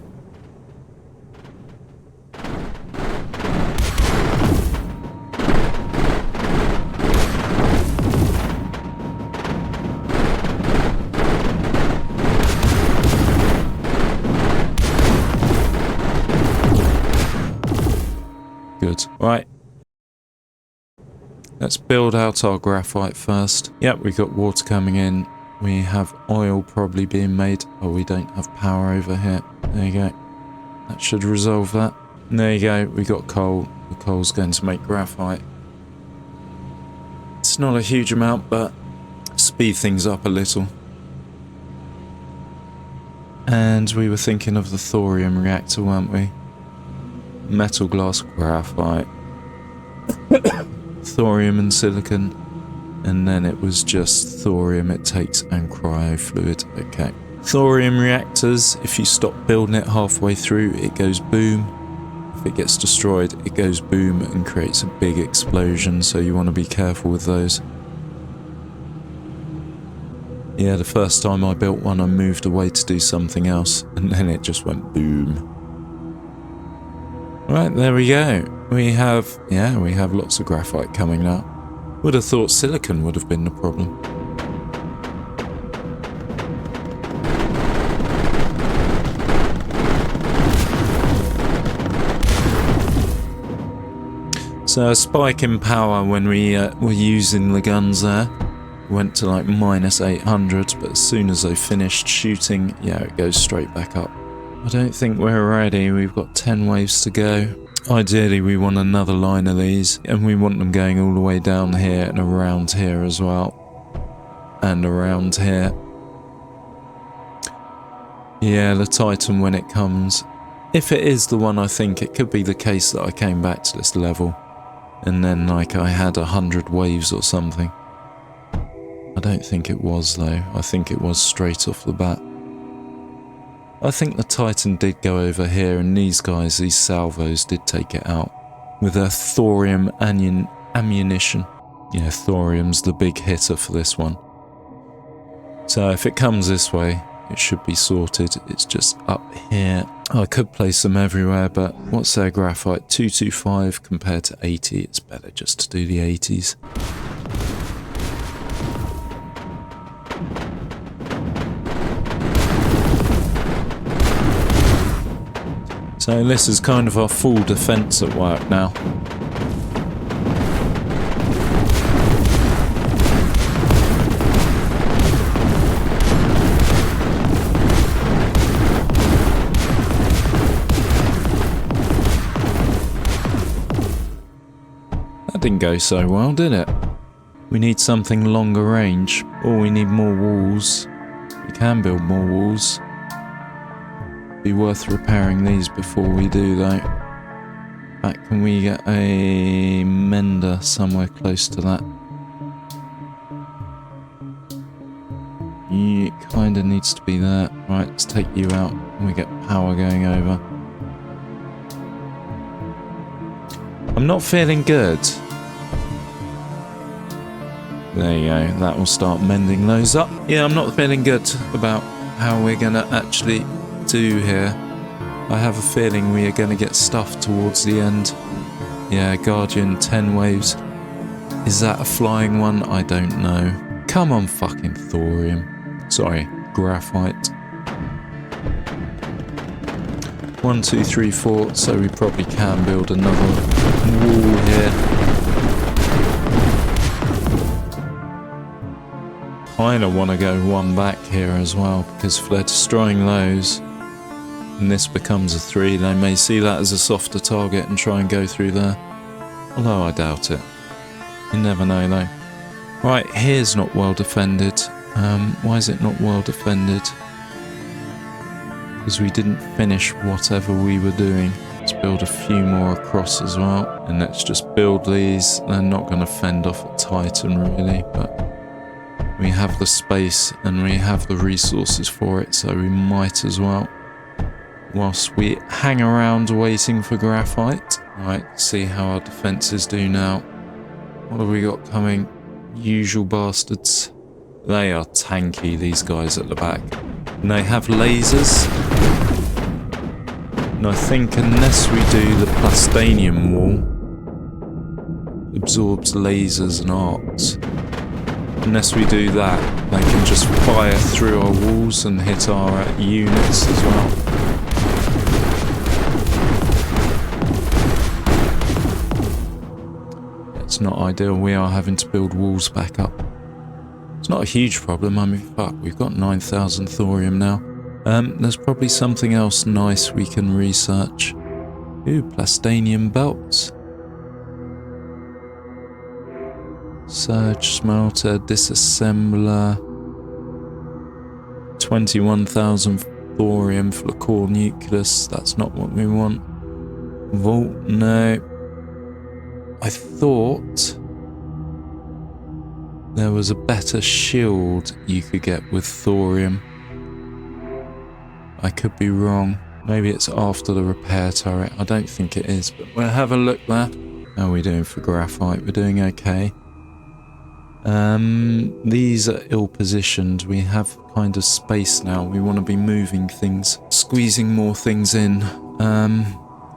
Speaker 1: Good. Right. Let's build out our graphite first. Yep, we've got water coming in. We have oil probably being made. Oh, we don't have power over here. There you go. That should resolve that. And there you go. We got coal. The coal's going to make graphite. It's not a huge amount, but speed things up a little. And we were thinking of the thorium reactor, weren't we? Metal, glass, graphite, thorium and silicon, and then it was just thorium it takes and cryo fluid. Okay. Thorium reactors, if you stop building it halfway through, it goes boom. If it gets destroyed, it goes boom and creates a big explosion, so you want to be careful with those. Yeah, the first time I built one, I moved away to do something else, and then it just went boom. Right, there we go. We have lots of graphite coming now. Would have thought silicon would have been the problem. So a spike in power when we were using the guns there. Went to like -800, but as soon as I finished shooting, yeah, it goes straight back up. I don't think we're ready. We've got 10 waves to go. Ideally, we want another line of these, and we want them going all the way down here and around here as well. And around here. Yeah, the Titan when it comes. If it is the one I think, it could be the case that I came back to this level. And then, like, I had 100 waves or something. I don't think it was, though. I think it was straight off the bat. I think the Titan did go over here, and these guys, these salvos, did take it out with their thorium ammunition. Yeah, thorium's the big hitter for this one. So if it comes this way, it should be sorted. It's just up here. Oh, I could place them everywhere, but what's their graphite? 225 compared to 80. It's better just to do the 80s. So this is kind of our full defense at work now. That didn't go so well, did it? We need something longer range, or we need more walls. We can build more walls. Be worth repairing these before we do though. fact, can we get a mender somewhere close to that? It kind of needs to be there. Right, let's take you out and we get power going over. I'm not feeling good. There you go, that will start mending those up. Yeah, I'm not feeling good about how we're going to actually do here. I have a feeling we are going to get stuffed towards the end. Yeah, Guardian 10 waves. Is that a flying one? I don't know. Come on, fucking thorium. Sorry, graphite. 1, 2, 3, 4. So we probably can build another wall here. Kinda want to go one back here as well, because if they're destroying those and this becomes a 3, they may see that as a softer target and try and go through there. Although I doubt it. You never know though. Right, here's not well defended. Why is it not well defended? Because we didn't finish whatever we were doing. Let's build a few more across as well. And let's just build these. They're not going to fend off a Titan really, but we have the space and we have the resources for it, so we might as well. Whilst we hang around waiting for graphite. Right, see how our defences do now. What have we got coming? Usual bastards. They are tanky, these guys at the back. And they have lasers. And I think unless we do the plastanium wall, absorbs lasers and arcs. Unless we do that, they can just fire through our walls and hit our units as well. It's not ideal. We are having to build walls back up. It's not a huge problem. I mean, fuck, we've got 9,000 thorium now. There's probably something else nice we can research. Ooh, plastanium belts. Surge smelter, disassembler. 21,000 thorium for the core nucleus. That's not what we want. Vault, no. I thought there was a better shield you could get with thorium. I could be wrong. Maybe it's after the repair turret. I don't think it is, but we'll have a look there. How are we doing for graphite? We're doing okay. These are ill positioned. We have kind of space now. We want to be moving things, squeezing more things in,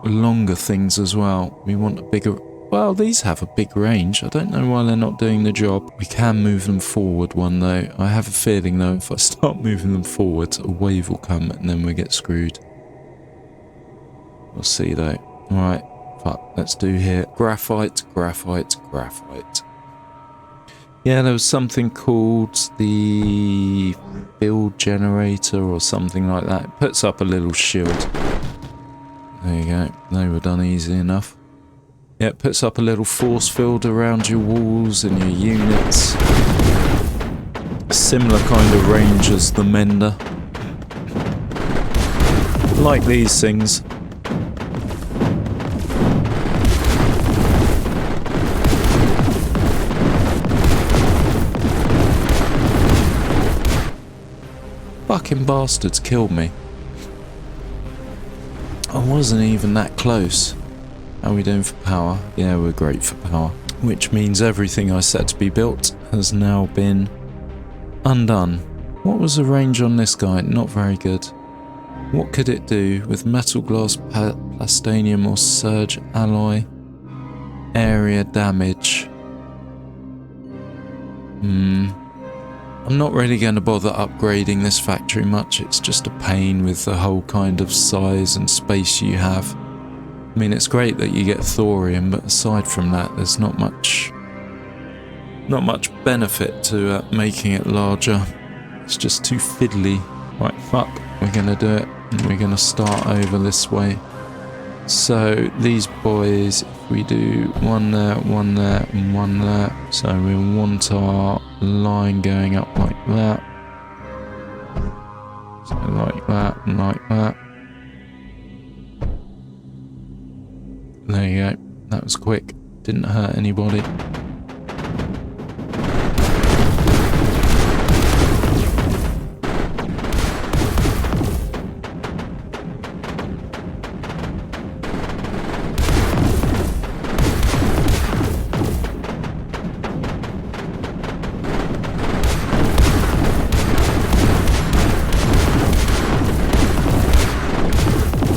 Speaker 1: longer things as well. We want a bigger... Well, these have a big range. I don't know why they're not doing the job. We can move them forward one though. I have a feeling though, if I start moving them forward, a wave will come and then we get screwed. We'll see though. Alright, fuck, let's do here. Graphite, graphite, graphite. Yeah, there was something called the field generator or something like that. It puts up a little shield. There you go. They were done easy enough. Yeah, it puts up a little force field around your walls and your units. A similar kind of range as the mender. Like these things. Fucking bastards killed me. I wasn't even that close. How are we doing for power? Yeah, we're great for power. Which means everything I set to be built has now been undone. What was the range on this guy? Not very good. What could it do with metal, glass, plastanium or surge alloy? Area damage. I'm not really going to bother upgrading this factory much. It's just a pain with the whole kind of size and space you have. I mean, it's great that you get thorium, but aside from that, there's not much benefit to making it larger. It's just too fiddly. Right, fuck, we're going to do it, and we're going to start over this way. So, these boys, if we do one there, and one there, so we want our line going up like that. So, like that, and like that. There you was quick. Didn't hurt anybody.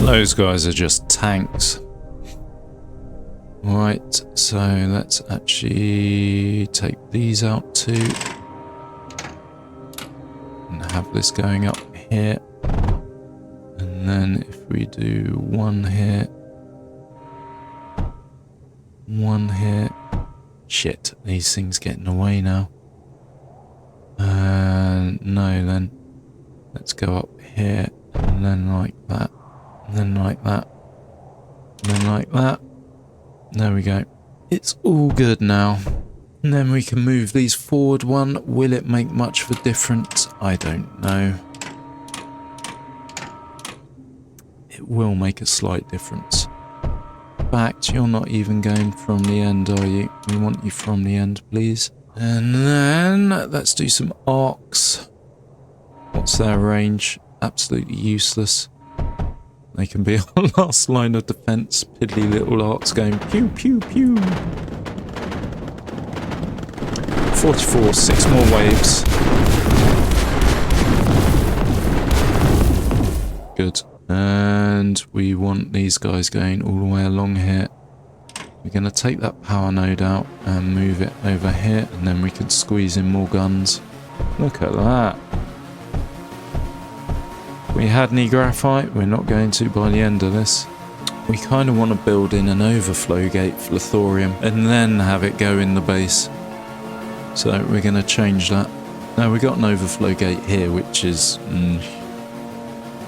Speaker 1: Those guys are just tanks. Right, so let's actually take these out too. And have this going up here. And then if we do one here. One here. Shit, these things getting away now. No, then let's go up here. And then like that. And then like that. And then like that. There we go. It's all good now. And then we can move these forward one. Will it make much of a difference? I don't know. It will make a slight difference. In fact, you're not even going from the end, are you? We want you from the end, please. And then let's do some arcs. What's their range? Absolutely useless. They can be our last line of defense. Piddly little arcs going pew pew pew. 44, 6 more waves. Good. And we want these guys going all the way along here. We're going to take that power node out and move it over here, and then we can squeeze in more guns. Look at that. We had any graphite, we're not going to by the end of this. We kind of want to build in an overflow gate for the thorium and then have it go in the base. So we're going to change that. Now we got an overflow gate here, which is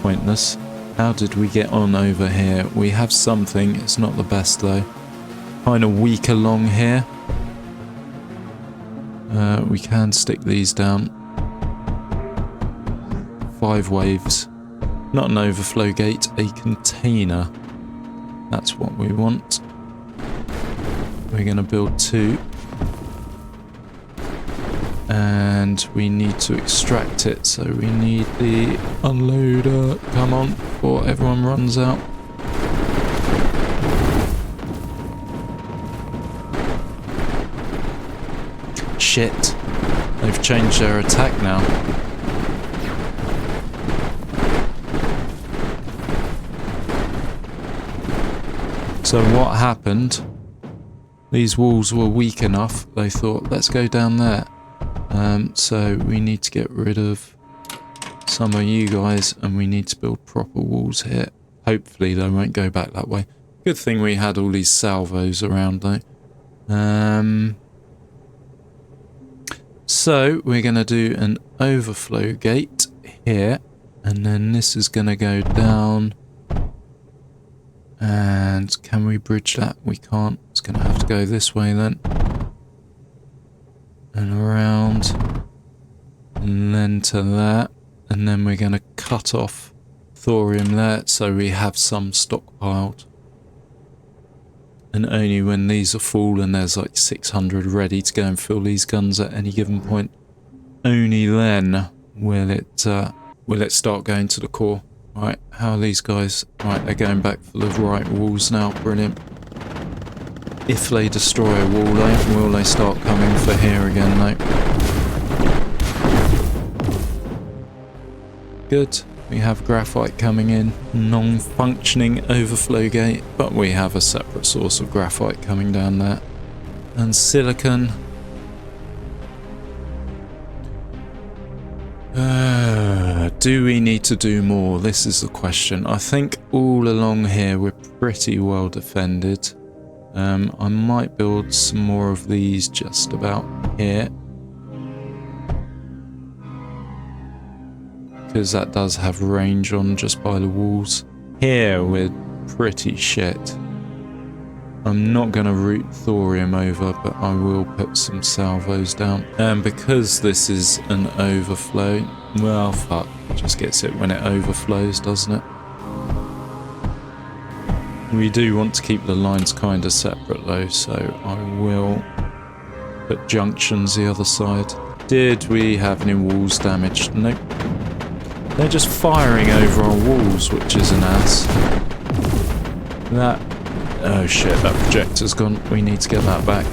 Speaker 1: pointless. How did we get on over here? We have something, it's not the best though. Kind of weak along here. We can stick these down. 5 waves. Not an overflow gate, a container. That's what we want. We're going to build 2. And we need to extract it, so we need the unloader. Come on, before everyone runs out. Shit. They've changed their attack now. So what happened, these walls were weak enough, they thought, let's go down there. So we need to get rid of some of you guys, and we need to build proper walls here. Hopefully they won't go back that way. Good thing we had all these salvos around though. So we're going to do an overflow gate here, and then this is going to go down. And can we bridge that? We can't. It's going to have to go this way then. And around. And then to that. And then we're going to cut off thorium there so we have some stockpiled. And only when these are full and there's like 600 ready to go and fill these guns at any given point, only then will it start going to the core. Right, how are these guys? Right, they're going back for the right walls now. Brilliant. If they destroy a wall though, will they start coming for here again though? Good. We have graphite coming in. Non-functioning overflow gate, but we have a separate source of graphite coming down there. And silicon. Do we need to do more? This is the question. I think all along here we're pretty well defended. I might build some more of these just about here, because that does have range on just by the walls. Here we're pretty shit. I'm not going to route thorium over, but I will put some salvos down. And because this is an overflow, well, fuck, it just gets it when it overflows, doesn't it? We do want to keep the lines kind of separate though, so I will put junctions the other side. Did we have any walls damaged? Nope. They're just firing over our walls, which is an ass. That... Oh shit, that projector's gone. We need to get that back.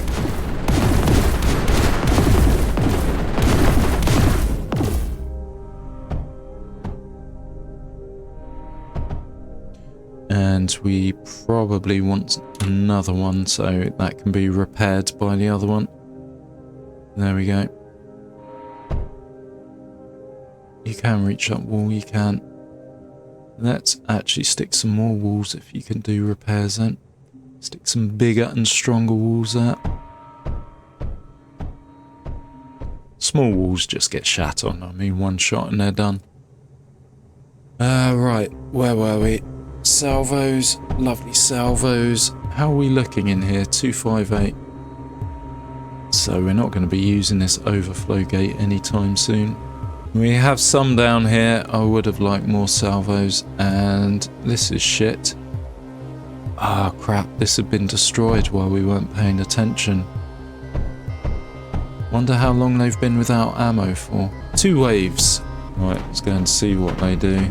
Speaker 1: And we probably want another one so that can be repaired by the other one. There we go. You can reach that wall, you can. Let's actually stick some more walls if you can do repairs then. Stick some bigger and stronger walls there. Small walls just get shat on. I mean, one shot and they're done. Right, where were we? Salvos, lovely salvos. How are we looking in here? 258. So we're not going to be using this overflow gate anytime soon. We have some down here. I would have liked more salvos, and this is shit. Ah, crap, this had been destroyed while we weren't paying attention. Wonder how long they've been without ammo for. 2 waves. Right, let's go and see what they do.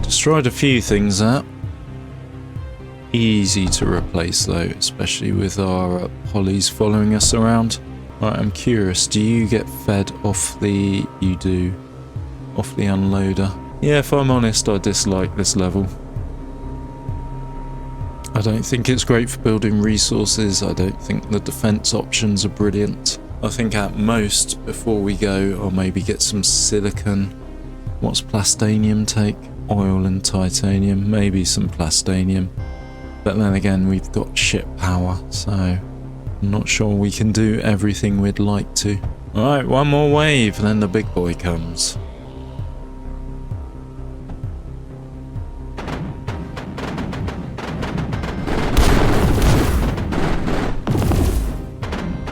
Speaker 1: Destroyed a few things there. Easy to replace though, especially with our polys following us around. Right, I'm curious, do you get fed off the... You do. Off the unloader. Yeah, if I'm honest, I dislike this level. I don't think it's great for building resources. I don't think the defense options are brilliant. I think at most, before we go, I'll maybe get some silicon. What's plastanium take? Oil and titanium, maybe some plastanium. But then again, we've got ship power, so I'm not sure we can do everything we'd like to. Alright, one more wave, then the big boy comes.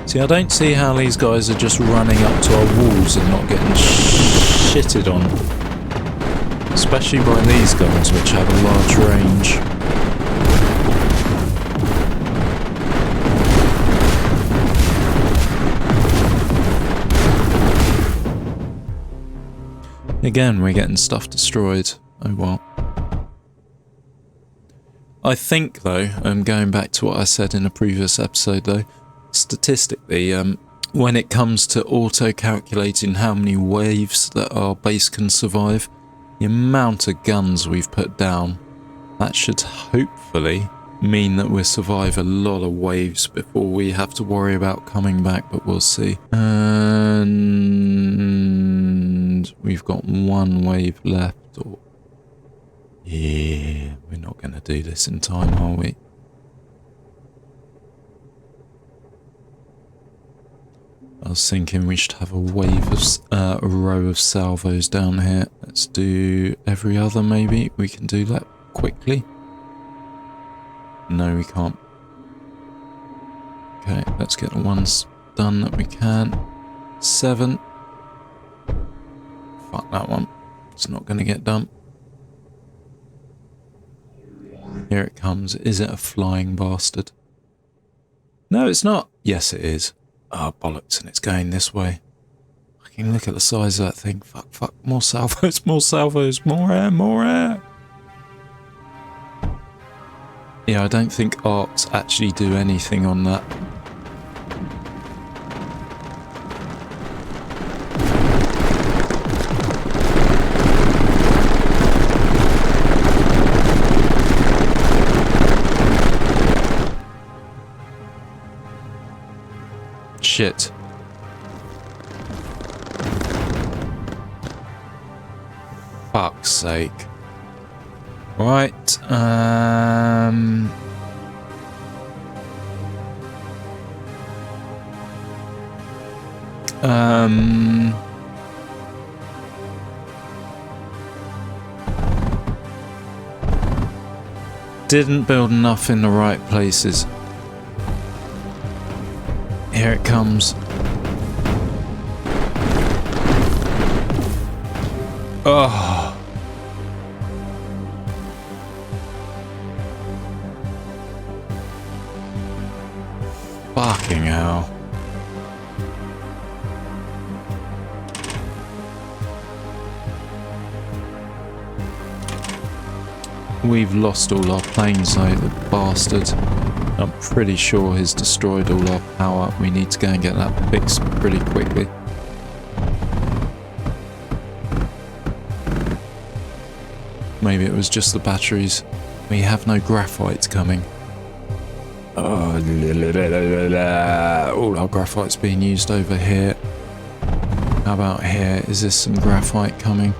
Speaker 1: See, I don't see how these guys are just running up to our walls and not getting shitted on. Especially by these guns, which have a large range. Again, we're getting stuff destroyed. Oh well. I think, though, going back to what I said in a previous episode, though, statistically, when it comes to auto-calculating how many waves that our base can survive, the amount of guns we've put down, that should hopefully mean that we'll survive a lot of waves before we have to worry about coming back, but we'll see. And we've got 1 wave left. Yeah, we're not going to do this in time, are we? I was thinking we should have a wave of a row of salvos down here. Let's do every other, maybe. We can do that quickly. No, we can't. Okay, let's get the ones done that we can. 7. Fuck that one. It's not going to get done. Here it comes. Is it a flying bastard? No, it's not. Yes, it is. Oh, bollocks, and it's going this way. Fucking look at the size of that thing. Fuck, fuck. More salvos, more salvos. More air, more air. Yeah, I don't think arcs actually do anything on that. Shit. Fuck's sake. Right, didn't build enough in the right places. Here it comes. Oh. Fucking hell. We've lost all our planes though, the bastard. I'm pretty sure he's destroyed all our power. We need to go and get that fixed pretty quickly. Maybe it was just the batteries. We have no graphite coming. Oh, all our graphite's being used over here. How about here? Is this some graphite coming?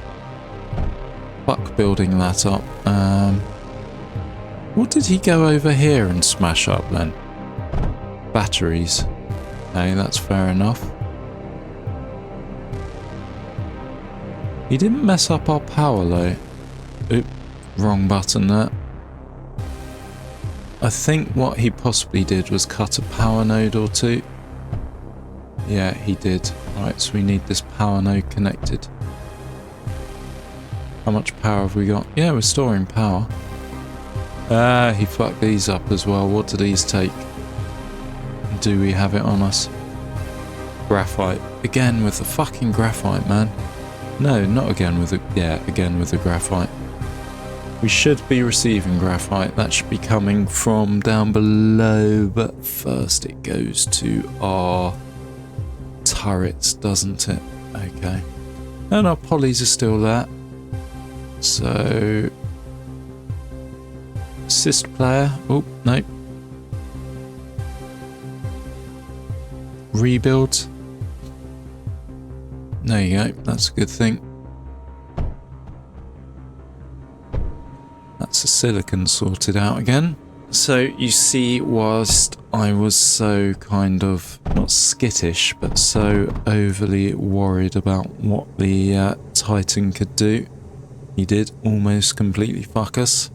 Speaker 1: Fuck building that up. What did he go over here and smash up then? Batteries. Hey, that's fair enough. He didn't mess up our power though. Oop, wrong button there. I think what he possibly did was cut a power node or two. Yeah, he did. Alright, so we need this power node connected. How much power have we got? Yeah, we're storing power. Ah, he fucked these up as well. What do these take? Do we have it on us? Graphite. Again with the fucking graphite, man. No, not again with the... Yeah, again with the graphite. We should be receiving graphite. That should be coming from down below. But first it goes to our turrets, doesn't it? Okay. And our polys are still there. So... assist player. Oh, no. Rebuild. There you go. That's a good thing. That's the silicon sorted out again. So you see, whilst I was so kind of, not skittish, but so overly worried about what the Titan could do, he did almost completely fuck us.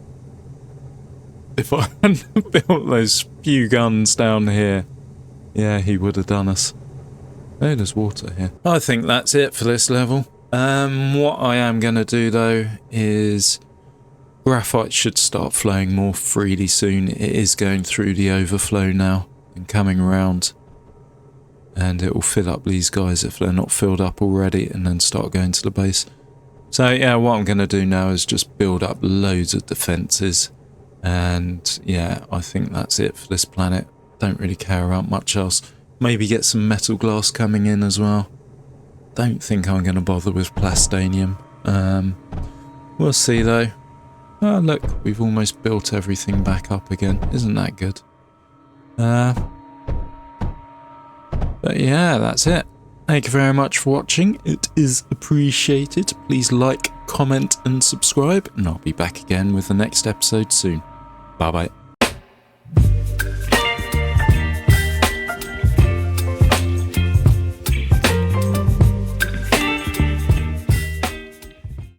Speaker 1: If I hadn't built those few guns down here, yeah, he would have done us. Oh, there's water here. I think that's it for this level. What I am going to do though is graphite should start flowing more freely soon. It is going through the overflow now and coming around. And it will fill up these guys if they're not filled up already and then start going to the base. So yeah, what I'm going to do now is just build up loads of defences. And yeah, I think that's it for this planet. Don't really care about much else. Maybe get some metal glass coming in as well. Don't think I'm going to bother with plastanium. We'll see though. Oh look, we've almost built everything back up again. Isn't that good? But yeah, that's it. Thank you very much for watching. It is appreciated. Please like, comment and subscribe. And I'll be back again with the next episode soon. Bye bye.